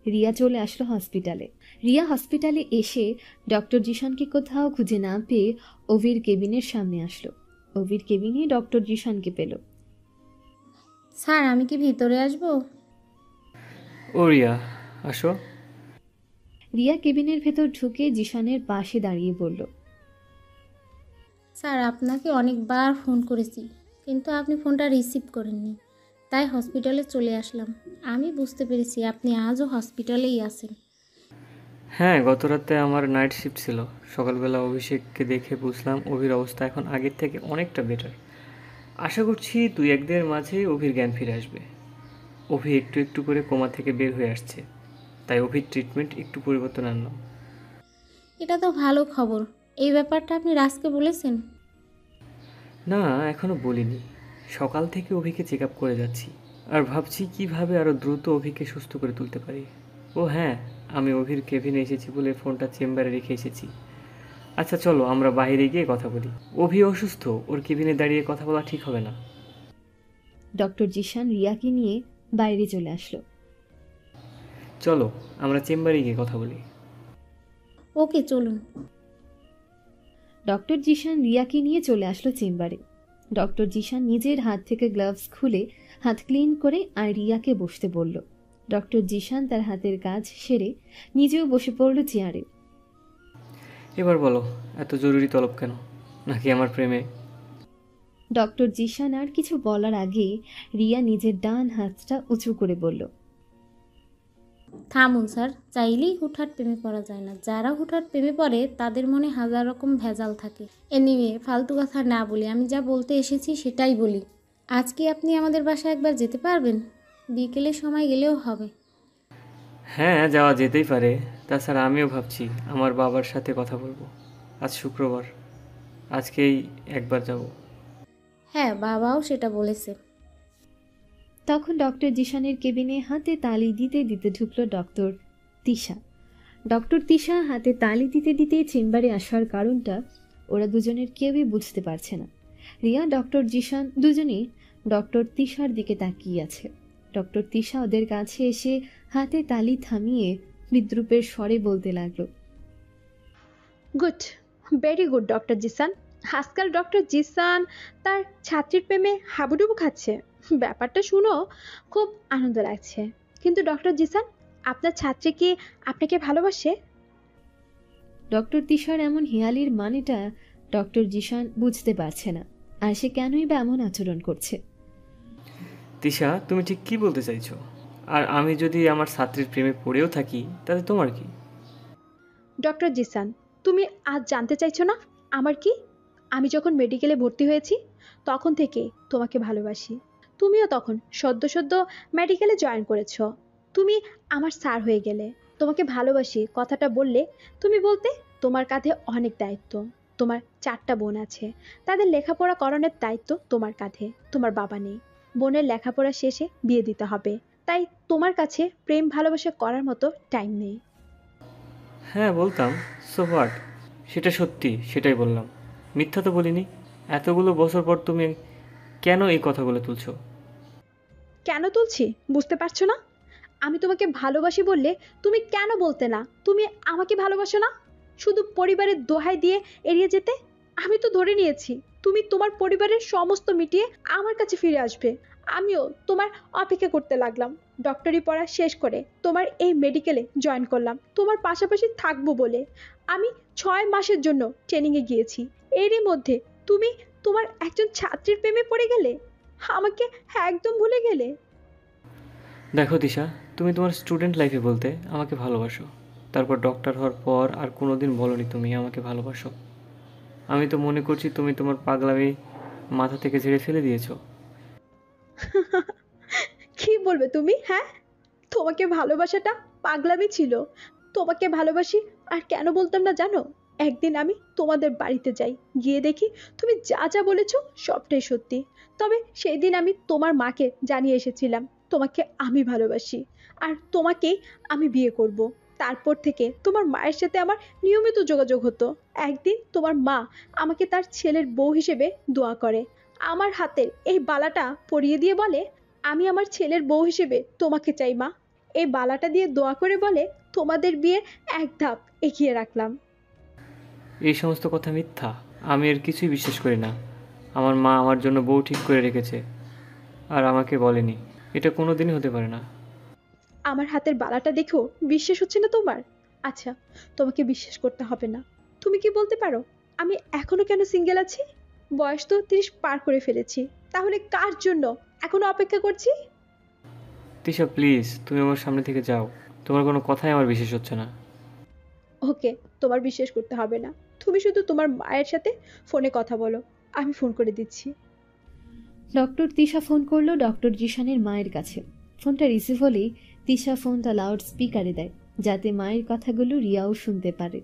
রিয়া চলে আসলো হসপিটালে। রিয়া হসপিটালে এসে ডক্টর জিশানকে কোথাও খুঁজে না পেয়ে অভির কেবিনের সামনে আসলো। অভির কেবিনে ডক্টর জিশানকে পেল। স্যার, আমি কি ভিতরে আসবো? ও রিয়া, আসো। রিয়া কেবিনের ভেতর ঢুকে জিশানের পাশে দাঁড়িয়ে বলল, স্যার, আপনাকে অনেকবার ফোন করেছি, কিন্তু আপনি ফোনটা রিসিভ করেননি, তাই হসপিটালে চলে আসলাম। আমি বুঝতে পেরেছি আপনি আজও হসপিটালেই আছেন। হ্যাঁ, গত রাতে আমার নাইট শিফট ছিল। সকালবেলা অভিষেককে দেখে বুঝলাম অভির অবস্থা এখন আগের থেকে অনেকটা বেটার। আশা করছি 2-1 দিনের মাঝে অভির জ্ঞান ফিরে আসবে। অভি একটু একটু করে কোমা থেকে বের হয়ে আসছে, তাই অভির ট্রিটমেন্ট একটু পরিবর্তন আনলাম। এটা তো ভালো খবর। এই ব্যাপারটা আপনি রাজকে বলেছেন? না, এখনও বলিনি। সকাল থেকে অভিকে চেক আপ করে যাচ্ছি, আর ভাবছি কিভাবে আরও দ্রুত অভিকে সুস্থ করে তুলতে পারি। ও হ্যাঁ, আমি অভির কেবিনে এসেছি বলে ফোনটা চেম্বারে রেখে এসেছি। আচ্ছা চলো আমরা বাইরে গিয়ে কথা বলি। অভি অসুস্থ, ওর কেবিনে দাঁড়িয়ে কথা বলা ঠিক হবে না। ডক্টর জিশান রিয়াকে নিয়ে বাইরে চলে আসলো। চলো আমরা চেম্বারে গিয়ে কথা বলি। ওকে, চলুন। ডক্টর জিশান রিয়াকে নিয়ে চলে আসলো চেম্বারে। ডক্টর জিশান নিজের হাত থেকে গ্লাভস খুলে হাত ক্লিন করে আর রিয়াকে বসতে বলল। ডক্টর জিশান তার হাতের কাজ সেরে নিজেও বসে পড়ল চেয়ারে। এবার বলো, এত জরুরি তলব কেন? নাকি আমার প্রেমে? ডক্টর জিশান আর কিছু বলার আগে রিয়া নিজের ডান হাতটা উঁচু করে বলল, থামুন স্যার, চাইলেই হুটহাট প্রেমে পড়া যায় না। যারা হুটহাট প্রেমে পড়ে তাদের মনে হাজার রকম ভেজাল থাকে। এনিওয়ে, ফালতু কথা না বলি, আমি যা বলতে এসেছি সেটাই বলি। আজকে আপনি আমাদের বাসায় একবার যেতে পারবেন? বিকেলে সময় গেলেও হবে। হ্যাঁ, যাওয়া যেতেই পারে। তাছাড়া আমিও ভাবছি আমার বাবার সাথে কথা বলবো। আজ শুক্রবার, আজকেই একবার যাব। হ্যাঁ, বাবাও সেটা বলেছে। তখন ডক্টর জিশানের কেবিনে হাতে তালি দিতে দিতে ঢুকলো ডক্টর তিশা। ডক্টর তিশা হাতে তালি দিতে দিতে চেম্বারে আসার কারণটা ওরা দুজনের কেউই বুঝতে পারছে না। রিয়া, ডক্টর জিশান দুজনেই ডক্টর তিশার দিকে তাকিয়ে আছে। ডক্টর তিশা ওদের কাছে এসে হাতে তালি থামিয়ে বিদ্রুপের স্বরে বলতে লাগলো, good, very good doctor Zeeshan. আজকাল ডক্টর জিসান তার ছাত্রীর প্রেমে হাবুডুবু খাচ্ছে। ব্যাপারটা শুনো খুব আনন্দ লাগছে। কিন্তু ডক্টর জিসান, আপনার ছাত্রী কি আপনাকে ভালোবাসে? ডক্টর তিশার এমন হেয়ালির মানেটা ডক্টর জিশান বুঝতে পারছে না, আর সে কেনই বা এমন আচরণ করছে। তিশা, তুমি ঠিক কি বলতে চাইছো? আর আমি যদি আমার ছাত্রীর প্রেমে পড়েও থাকি তাতে তোমার কি? ডক্টর জিসান, তুমি আজ জানতে চাইছো না আমার কি? আমি যখন মেডিকেলে ভর্তি হয়েছি তখন থেকে তোমাকে ভালোবাসি। তুমিও তখন সদ্য সদ্য মেডিকেলে জয়েন করেছো। তুমি আমার স্যার হয়ে গেলে। তোমাকে ভালোবাসি কথাটা বললে তুমি বলতে তোমার কাঁধে অনেক দায়িত্ব। তোমার 4টা বোন আছে, তাদের লেখাপড়া করানোর দায়িত্ব তোমার কাঁধে। তোমার বাবা নেই, বোনের লেখাপড়া শেষে বিয়ে দিতে হবে। তাই তোমার কাছে প্রেম ভালোবাসা করার মতো টাইম নেই। হ্যাঁ, বলতাম, সো হোয়াট? সেটা সত্যি, সেটাই বললাম। মিথ্যা তো বলিনি। এতগুলো বছর পর তুমি কেন এই কথাগুলো তুলছো? কেন তুলছি বুঝতে পারছো না? আমি তোমাকে ভালোবাসি বললে তুমি কেন বলতে না তুমি আমাকে ভালোবাসো না? শুধু পরিবারের দোহাই দিয়ে এড়িয়ে যেতে। আমি তো ধরে নিয়েছি তুমি তোমার পরিবারের সমস্ত মিটিয়ে আমার কাছে ফিরে আসবে। আমিও তোমার অপেক্ষা করতে লাগলাম। ডক্টরি পড়া শেষ করে তোমার এই মেডিকেলে জয়েন করলাম তোমার পাশাপাশি থাকবো বলে। আমি 6 মাসের জন্য ট্রেনিংয়ে গিয়েছি। এরই মধ্যে তুমি তোমার একজন ছাত্রীর প্রেমে পড়ে গেলে, আমাকে একদম ভুলে গেলে। দেখো তিশা, তুমি তোমার স্টুডেন্ট লাইফে বলতে আমাকে ভালোবাসো, তারপর ডক্টর হওয়ার পর আর কোনোদিন বলোনি তুমি আমাকে ভালোবাসো। আমি তো মনে করছি তুমি তোমার পাগলামি মাথা থেকে ঝেড়ে ফেলে দিয়েছো। কি বলবে তুমি? হ্যাঁ, তোমাকে ভালোবাসাটা পাগলামি ছিল। তোমাকে ভালোবাসি আর কেন বলতাম না জানো? একদিন আমি তোমাদের বাড়িতে যাই, গিয়ে দেখি তুমি যা যা বলেছো সবটাই সত্যি। তবে সেই দিন আমি তোমার মাকে জানিয়ে এসেছিলাম তোমাকে আমি ভালোবাসি আর তোমাকেই আমি বিয়ে করব। তারপর থেকে তোমার মায়ের সাথে আমার নিয়মিত যোগাযোগ হতো। একদিন তোমার মা আমাকে তার ছেলের বউ হিসেবে দোয়া করে। আমার হাতের এই বালাটা পরিয়ে দিয়ে বলে, আমি আমার ছেলের বউ হিসেবে তোমাকে চাই মা। এই বালাটা দিয়ে দোয়া করে বলে, তোমাদের বিয়ের এক ধাপ এগিয়ে রাখলাম। এই সমস্ত কথা মিথ্যা। আমি এর কিছুই বিশ্বাস করি না। আমার মা আমার জন্য বউ ঠিক করে রেখেছে আর আমাকে বলেনি। এটা কোনো দিনই হতে পারে না। আমার হাতের বালাটা দেখো বিশ্বাস হচ্ছে না তোমার? আচ্ছা, তোমাকে বিশ্বাস করতে হবে না। তুমি কি বলতে পারো আমি এখনো কেন সিঙ্গেল আছি? বয়স তো 30 পার করে ফেলেছি, তাহলে কার জন্য এখনো অপেক্ষা করছি? তিশা, প্লিজ তুমি আমার সামনে থেকে যাও। তোমার কোনো কথাই আমার বিশ্বাস হচ্ছে না। ওকে, তোমার বিশ্বাস করতে হবে না। তুমি শুধু তোমার মায়ের সাথে ফোনে কথা বলো, আমি ফোন করে দিচ্ছি। ডক্টর তিশা ফোন করলো ডক্টর জিশানের মায়ের কাছে। ফোনটা রিসিভ হলেই তিশা ফোনটা লাউড স্পিকারে দেয়, যাতে মায়ের কথাগুলো রিয়াও শুনতে পারে।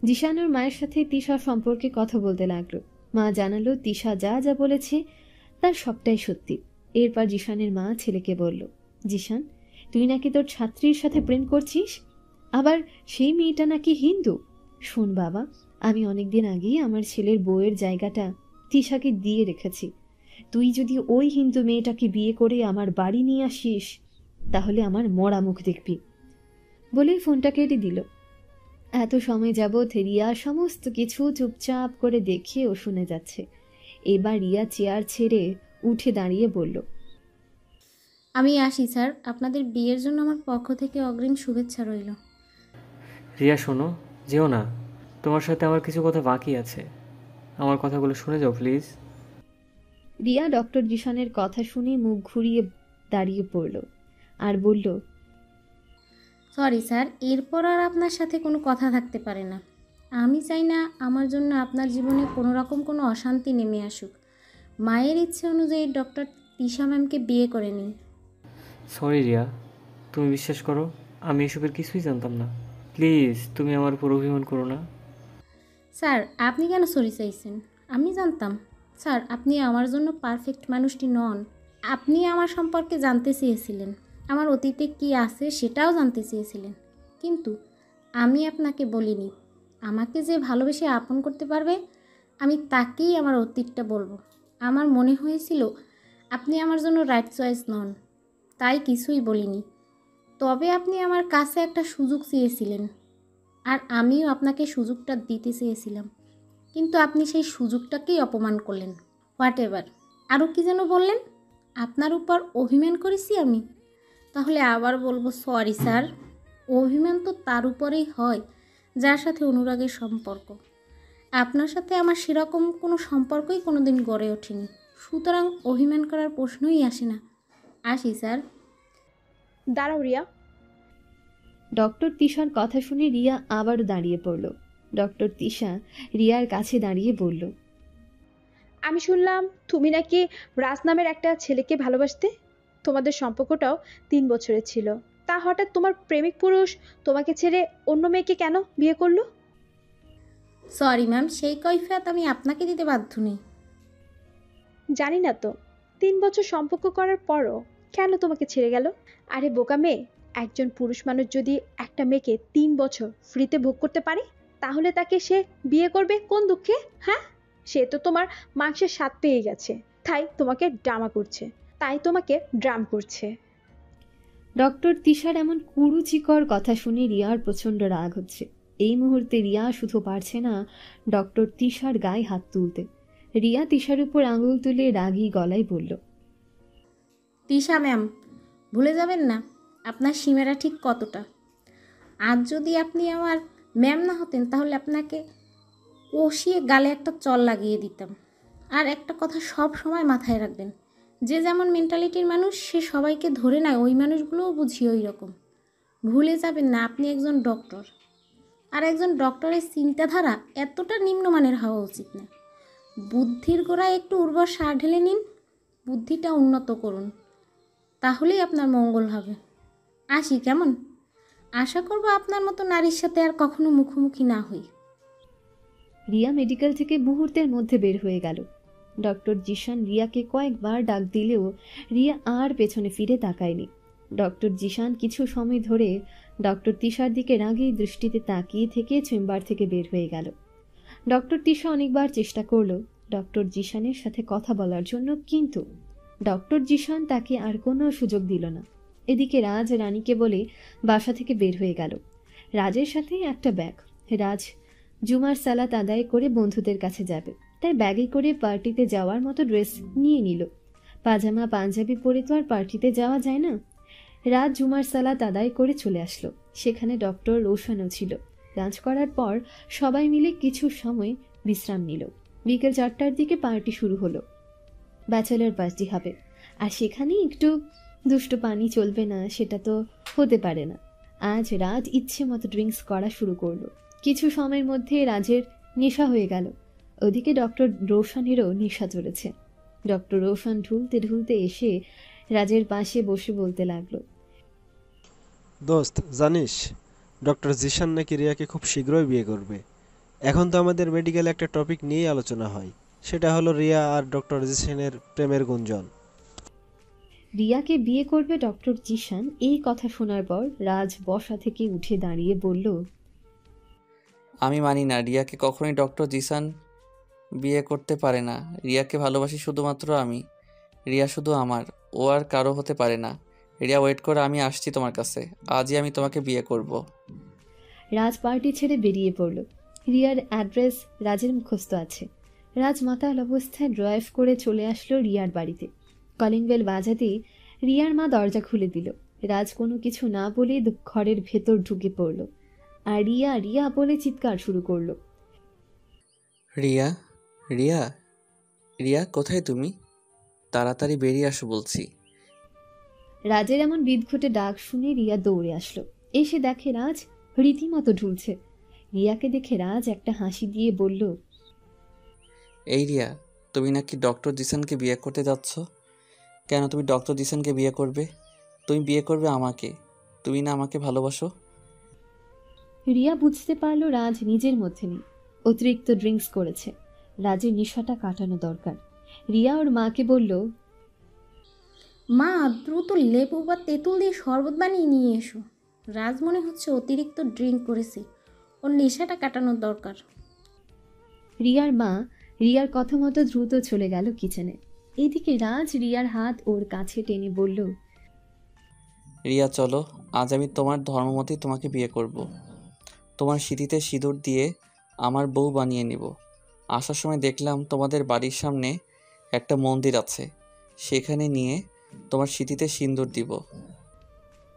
জিশান ওর মায়ের সাথে তিশা সম্পর্কে কথা বলতে লাগলো। মা জানালো তিশা যা যা বলেছে তার সবটাই সত্যি। এরপর জিশানের মা ছেলেকে বলল, জিশান, তুই নাকি তোর ছাত্রীর সাথে প্রেম করছিস, আবার সেই মেয়েটা নাকি হিন্দু। শোন বাবা, আমি অনেকদিন আগেই আমার ছেলের বউয়ের জায়গাটা তিশাকে দিয়ে রেখেছি। তুই যদি ওই হিন্দু মেয়েটাকে বিয়ে করে আমার বাড়ি নিয়ে আসিস তাহলে আমার মরা মুখ দেখবি। বলেই ফোনটা কেটে দিল। এত সময় যাবৎ রিয়া সমস্ত কিছু চুপচাপ করে দেখে ও শুনে যাচ্ছে। এবার রিয়া চেয়ার ছেড়ে উঠে দাঁড়িয়ে বলল, আমি আসি স্যার, আপনাদের বিয়ের জন্য আমার পক্ষ থেকে অগ্রিম শুভেচ্ছা রইল। রিয়া শোনো, যেও না, তোমার সাথে আমার কিছু কথা বাকি আছে। আমার কথাগুলো শুনে যাও প্লিজ। রিয়া ডক্টর জিশানের কথা শুনে মুখ ঘুরিয়ে দাঁড়িয়ে পড়ল আর বলল, সরি স্যার, এরপর আর আপনার সাথে কোনো কথা থাকতে পারে না। আমি চাই না আমার জন্য আপনার জীবনে কোনো রকম কোনো অশান্তি নেমে আসুক। মায়ের ইচ্ছে অনুযায়ী ডক্টর তিশা ম্যামকে বিয়ে করে নিন। সরি রিয়া, তুমি বিশ্বাস করো, আমি এসবের কিছুই জানতাম না। প্লিজ তুমি আমার উপর অভিমান করো না। স্যার, আপনি কেন সরি চাইছেন? আমি জানতাম। স্যার, আপনি আমার জন্য পারফেক্ট মানুষটি নন। আপনি আমার সম্পর্কে জানতে চেয়েছিলেন, আমার অতীতে কি আছে সেটাও জানতে চেয়েছিলেন, কিন্তু আমি আপনাকে বলিনি। আমাকে যে ভালোবেসে আপন করতে পারবে আমি তাকেই আমার অতীতটা বলবো। আমার মনে হয়েছিল আপনি আমার জন্য রাইট চয়েস নন, তাই কিছুই বলিনি। তবে আপনি আমার কাছে একটা সুযোগ চেয়েছিলেন, আর আমিও আপনাকে সুযোগটা দিতে চেয়েছিলাম, কিন্তু আপনি সেই সুযোগটাকেই অপমান করলেন। What ever. আরও কি যেন বললেন? আপনার উপর অভিমান করেছি আমি? তাহলে আবার বলবো সরি স্যার। অভিমান তো তার উপরেই হয় যার সাথে অনুরাগের সম্পর্ক। আপনার সাথে আমার সেরকম কোনো সম্পর্কই কোনো দিন গড়ে ওঠেনি, সুতরাং অভিমান করার প্রশ্নই আসে না। আসি স্যার। দাঁড়াও রিয়া। ডক্টর তিশার কথা শুনে রিয়া আবারও দাঁড়িয়ে পড়ল। ডক্টর তিশা রিয়ার কাছে দাঁড়িয়ে বলল, আমি শুনলাম তুমি নাকি রাজ নামের একটা ছেলেকে ভালোবাসতে। তোমাদের সম্পর্কটাও 3 বছরের ছিল। তা হঠাৎ তোমার প্রেমিক পুরুষ তোমাকে ছেড়ে অন্য মেয়েকে কেন বিয়ে করলো? সরি ম্যাম, সেই কৈফিয়ত আমি আপনাকে দিতে বাধ্য নই। জানি না তো, 3 বছর সম্পর্ক করার পরও কেন তোমাকে ছেড়ে গেল? আরে বোকা মেয়ে, একজন পুরুষ মানুষ যদি একটা মেয়েকে 3 বছর ফ্রিতে ভোগ করতে পারে, তাহলে তাকে সে বিয়ে করবে কোন দুঃখে? হ্যাঁ, সে তো তোমার মাংসের স্বাদ পেয়ে গেছে, তাই তোমাকে ড্রাম করছে। ডক্টর তিশার এমন কুরুচিকর কথা শুনে রিয়ার প্রচণ্ড রাগ হচ্ছে। এই মুহূর্তে রিয়া শুধু পারছে না ডক্টর তিশার গায়ে হাত তুলতে। রিয়া তিশার উপর আঙুল তুলে রাগী গলায় বলল, তিশা ম্যাম, ভুলে যাবেন না আপনার সীমাটা ঠিক কতটা। আজ যদি আপনি আমার ম্যাম না হতেন তাহলে আপনাকে কষিয়ে গালে একটা চল লাগিয়ে দিতাম। আর একটা কথা সব সময় মাথায় রাখবেন, যে যেমন মেন্টালিটির মানুষ সে সবাইকে ধরে নেয়, ওই মানুষগুলোও বুঝি ওই রকম। ভুলে যাবেন না আপনি একজন ডক্টর, আর একজন ডক্টরের চিন্তাধারা এতটা নিম্নমানের হওয়া উচিত না। বুদ্ধির গোড়ায় একটু উর্বর সার ঢেলে নিন, বুদ্ধিটা উন্নত করুন, তাহলেই আপনার মঙ্গল হবে। আসি কেমন? আশা করব আপনার মতো নারীর সাথে আর কখনো মুখোমুখি না হই। রিয়া মেডিকেল থেকে মুহূর্তের মধ্যে বের হয়ে গেল। ডক্টর জিশান রিয়াকে কয়েকবার ডাক দিলেও রিয়া আর পেছনে ফিরে তাকায়নি। ডক্টর জিশান কিছু সময় ধরে ডক্টর তিশার দিকে রাগী দৃষ্টিতে তাকিয়ে থেকে চেম্বার থেকে বের হয়ে গেল। ডক্টর তিশা অনেকবার চেষ্টা করলো ডক্টর জিশানের সাথে কথা বলার জন্য, কিন্তু ডক্টর জিশান তাকে আর কোনো সুযোগ দিল না। এদিকে রাজ রানীকে বলে বাসা থেকে বের হয়ে গেল। রাজের সাথে একটা ব্যাগ। রাজ জুমার সালাত আদায় করে বন্ধুদের কাছে যাবে, তাই ব্যাগে করে পার্টিতে যাওয়ার মতো ড্রেস নিয়ে নিল। পাজামা পাঞ্জাবি পরে তো আর পার্টিতে যাওয়া যায় না। রাত জুমার সালাত আদায় করে চলে আসলো। সেখানে ডক্টর রোশনও ছিল। লাঞ্চ করার পর সবাই মিলে কিছু সময় বিশ্রাম নিল। বিকেল 4টার দিকে পার্টি শুরু হলো। ব্যাচেলার পার্টি হবে, আর সেখানে একটু দুষ্ট পানি চলবে না সেটা তো হতে পারে না। আজ রাজ ইচ্ছে মতো ড্রিঙ্কস করা শুরু করলো। কিছু সময়ের মধ্যে রাজের নেশা হয়ে গেল। ওদিকে ডক্টর রোশনেরও নেশা চলেছে। ডক্টর রোশন ঢুলতে ঢুলতে এসে রাজের পাশে বসে বলতে লাগলো, দোস্ত জানিস, ডক্টর জিশান নাকি রিয়াকে খুব শীঘ্রই বিয়ে করবে। এখন তো আমাদের মেডিকেলে একটা টপিক নিয়েই আলোচনা হয়, সেটা হলো রিয়া আর ডক্টর জিশানের প্রেমের গুঞ্জন। রিয়াকে বিয়ে করবে ডক্টর জিশান। এই কথা শোনার পর রাজ বসা থেকে উঠে দাঁড়িয়ে বলল, আমি মানি না, রিয়াকে কখনোই ডক্টর জিসান বিয়ে করতে পারে না। রিয়াকে ভালোবাসি শুধুমাত্র আমি। রিয়া শুধু আমার, ও আর কারো হতে পারে না। রিয়া ওয়েট করে, আমি আসছি তোমার কাছে। আজই আমি তোমাকে বিয়ে করব। রাজ পার্টি ছেড়ে বেরিয়ে পড়ল। রিয়ার অ্যাড্রেস রাজের মুখস্থ আছে। রাজ মাতাল অবস্থায় ড্রাইভ করে চলে আসলো রিয়ার বাড়িতে। কলিং বেল বাজাতেই রিয়ার মা দরজা খুলে দিল। রাজ কোনো কিছু না বলে ঘরের ভেতর ঢুকে পড়ল আর রিয়া রিয়া বলে চিৎকার শুরু করলো। রিয়া, রিয়া, রিয়া, কোথায় তুমি? তাড়াতাড়ি বেরিয়ে আসো বলছি। রাজের এমন বিদঘুটে ডাক শুনে রিয়া দৌড়ে আসলো। এসে দেখে রাজ রীতিমতো ঢুলছে। রিয়াকে দেখে রাজ একটা হাসি দিয়ে বলল, এই রিয়া, তুমি নাকি ডক্টর জিসানকে বিয়ে করতে যাচ্ছ? কেন তুমি ডক্টর জিসানকে বিয়ে করবে? তুমি বিয়ে করবে আমাকে। তুমি না আমাকে ভালোবাসো? রিয়া বুঝতে পারলো রাজ নিজের মধ্যে নেই, অতিরিক্ত ড্রিঙ্কস করেছে। রাজের নেশাটা কাটানো দরকার। রিয়া ওর মাকে বলল, মা দ্রুত লেবু বা তেঁতুল দিয়ে শরবত বানিয়ে নিয়ে এসো। রাজ মনে হচ্ছে অতিরিক্ত ড্রিঙ্ক করেছে, ওর নেশাটা কাটানোর দরকার। রিয়ার মা রিয়ার কথা মতো দ্রুত চলে গেল কিচেনে। এদিকে রাজ রিয়ার হাত ওর কাছে টেনে বলল, রিয়া চলো, আজ আমি তোমার ধর্মমতেই তোমাকে বিয়ে করব। তোমার সিঁথিতে সিঁদুর দিয়ে আমার বউ বানিয়ে নিব। আসার সময় দেখলাম তোমাদের বাড়ির সামনে একটা মন্দির আছে, সেখানে নিয়ে তোমার সিঁথিতে সিঁদুর দিব।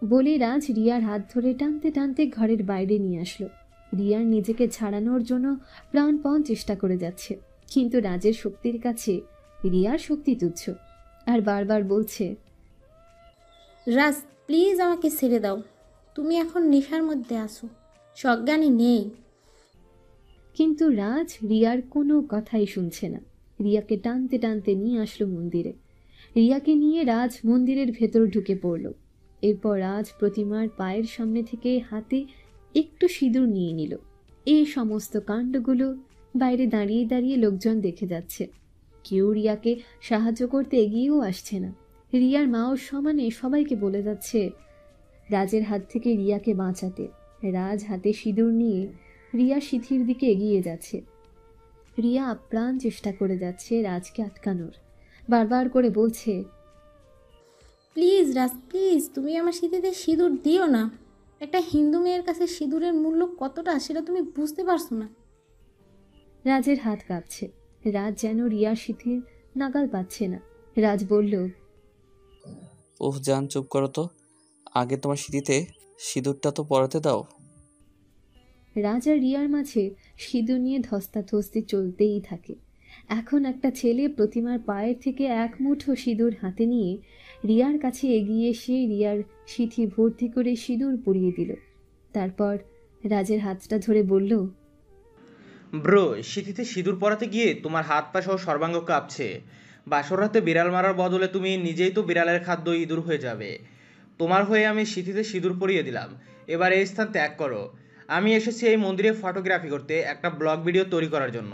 বলে রাজ রিয়ার হাত ধরে টানতে টানতে ঘরের বাইরে নিয়ে আসলো। রিয়ার নিজেকে ছাড়ানোর জন্য প্রাণপণ চেষ্টা করে যাচ্ছে, কিন্তু রাজের শক্তির কাছে রিয়ার শক্তি তুচ্ছ। আর বারবার বলছে, রাজ প্লিজ আমাকে ছেড়ে দাও, তুমি এখন নেশার মধ্যে আসো, সজ্ঞানে নেই। কিন্তু রাজ রিয়ার কোনো কথাই শুনছে না। রিয়াকে টানতে টানতে নিয়ে আসলো মন্দিরে। রিয়াকে নিয়ে রাজ মন্দিরের ভেতর ঢুকে পড়ল। এরপর রাজ প্রতিমার পায়ের সামনে থেকে হাতে একটু সিঁদুর নিয়ে নিল। এই সমস্ত কাণ্ডগুলো বাইরে দাঁড়িয়ে দাঁড়িয়ে লোকজন দেখে যাচ্ছে। কেউ রিয়াকে সাহায্য করতে এগিয়েও আসছে না। রিয়ার মাও সমানে সবাইকে বলে যাচ্ছে রাজের হাত থেকে রিয়াকে বাঁচাতে। রাজ হাতে সিঁদুর নিয়ে রিয়া সিঁথির দিকে এগিয়ে যাচ্ছে। রিয়া আপ্রাণ চেষ্টা করে যাচ্ছে রাজকে আটকানোর, বারবার করে বলছে, প্লিজ রাজ প্লিজ, তুমি আমার সিঁথিতে সিঁদুর দিও না। একটা হিন্দু মেয়ের কাছে সিঁদুরের মূল্য কতটা সেটা তুমি বুঝতে পারছো না। রাজের হাত কাঁপছে। রাজ যেন রিয়ার সিঁথির নাগাল পাচ্ছে না। রাজ বলল, ওহ জান, চুপ করো তো, আগে তোমার সিঁথিতে সিঁদুরটা তো পরাতে দাও। রাজ আর রিয়ার মাঝে সিঁদুর নিয়ে ধস্তাধস্তি চলতেই থাকে। এখন একটা ছেলে প্রতিমার পায়ের থেকে এক মুঠো সিঁদুর হাতে নিয়ে রিয়ার কাছে এগিয়ে এসে রিয়ার সিঁথি ভর্তি করে সিঁদুর পরিয়ে দিল। তারপর রাজের হাতটা ধরে বলল, ব্রো, সিঁথিতে সিঁদুর পরাতে গিয়ে তোমার হাত পা সহ সর্বাঙ্গ কাঁপছে। বাসর রাতে বিড়াল মারার বদলে তুমি নিজেই তো বিড়ালের খাদ্য ইঁদুর হয়ে যাবে। তোমার হয়ে আমি সিঁথিতে সিঁদুর পরিয়ে দিলাম, এবার এই স্থান ত্যাগ করো। আমি এসেছি এই মন্দিরে ফটোগ্রাফি করতে, একটা ব্লগ ভিডিও তৈরি করার জন্য।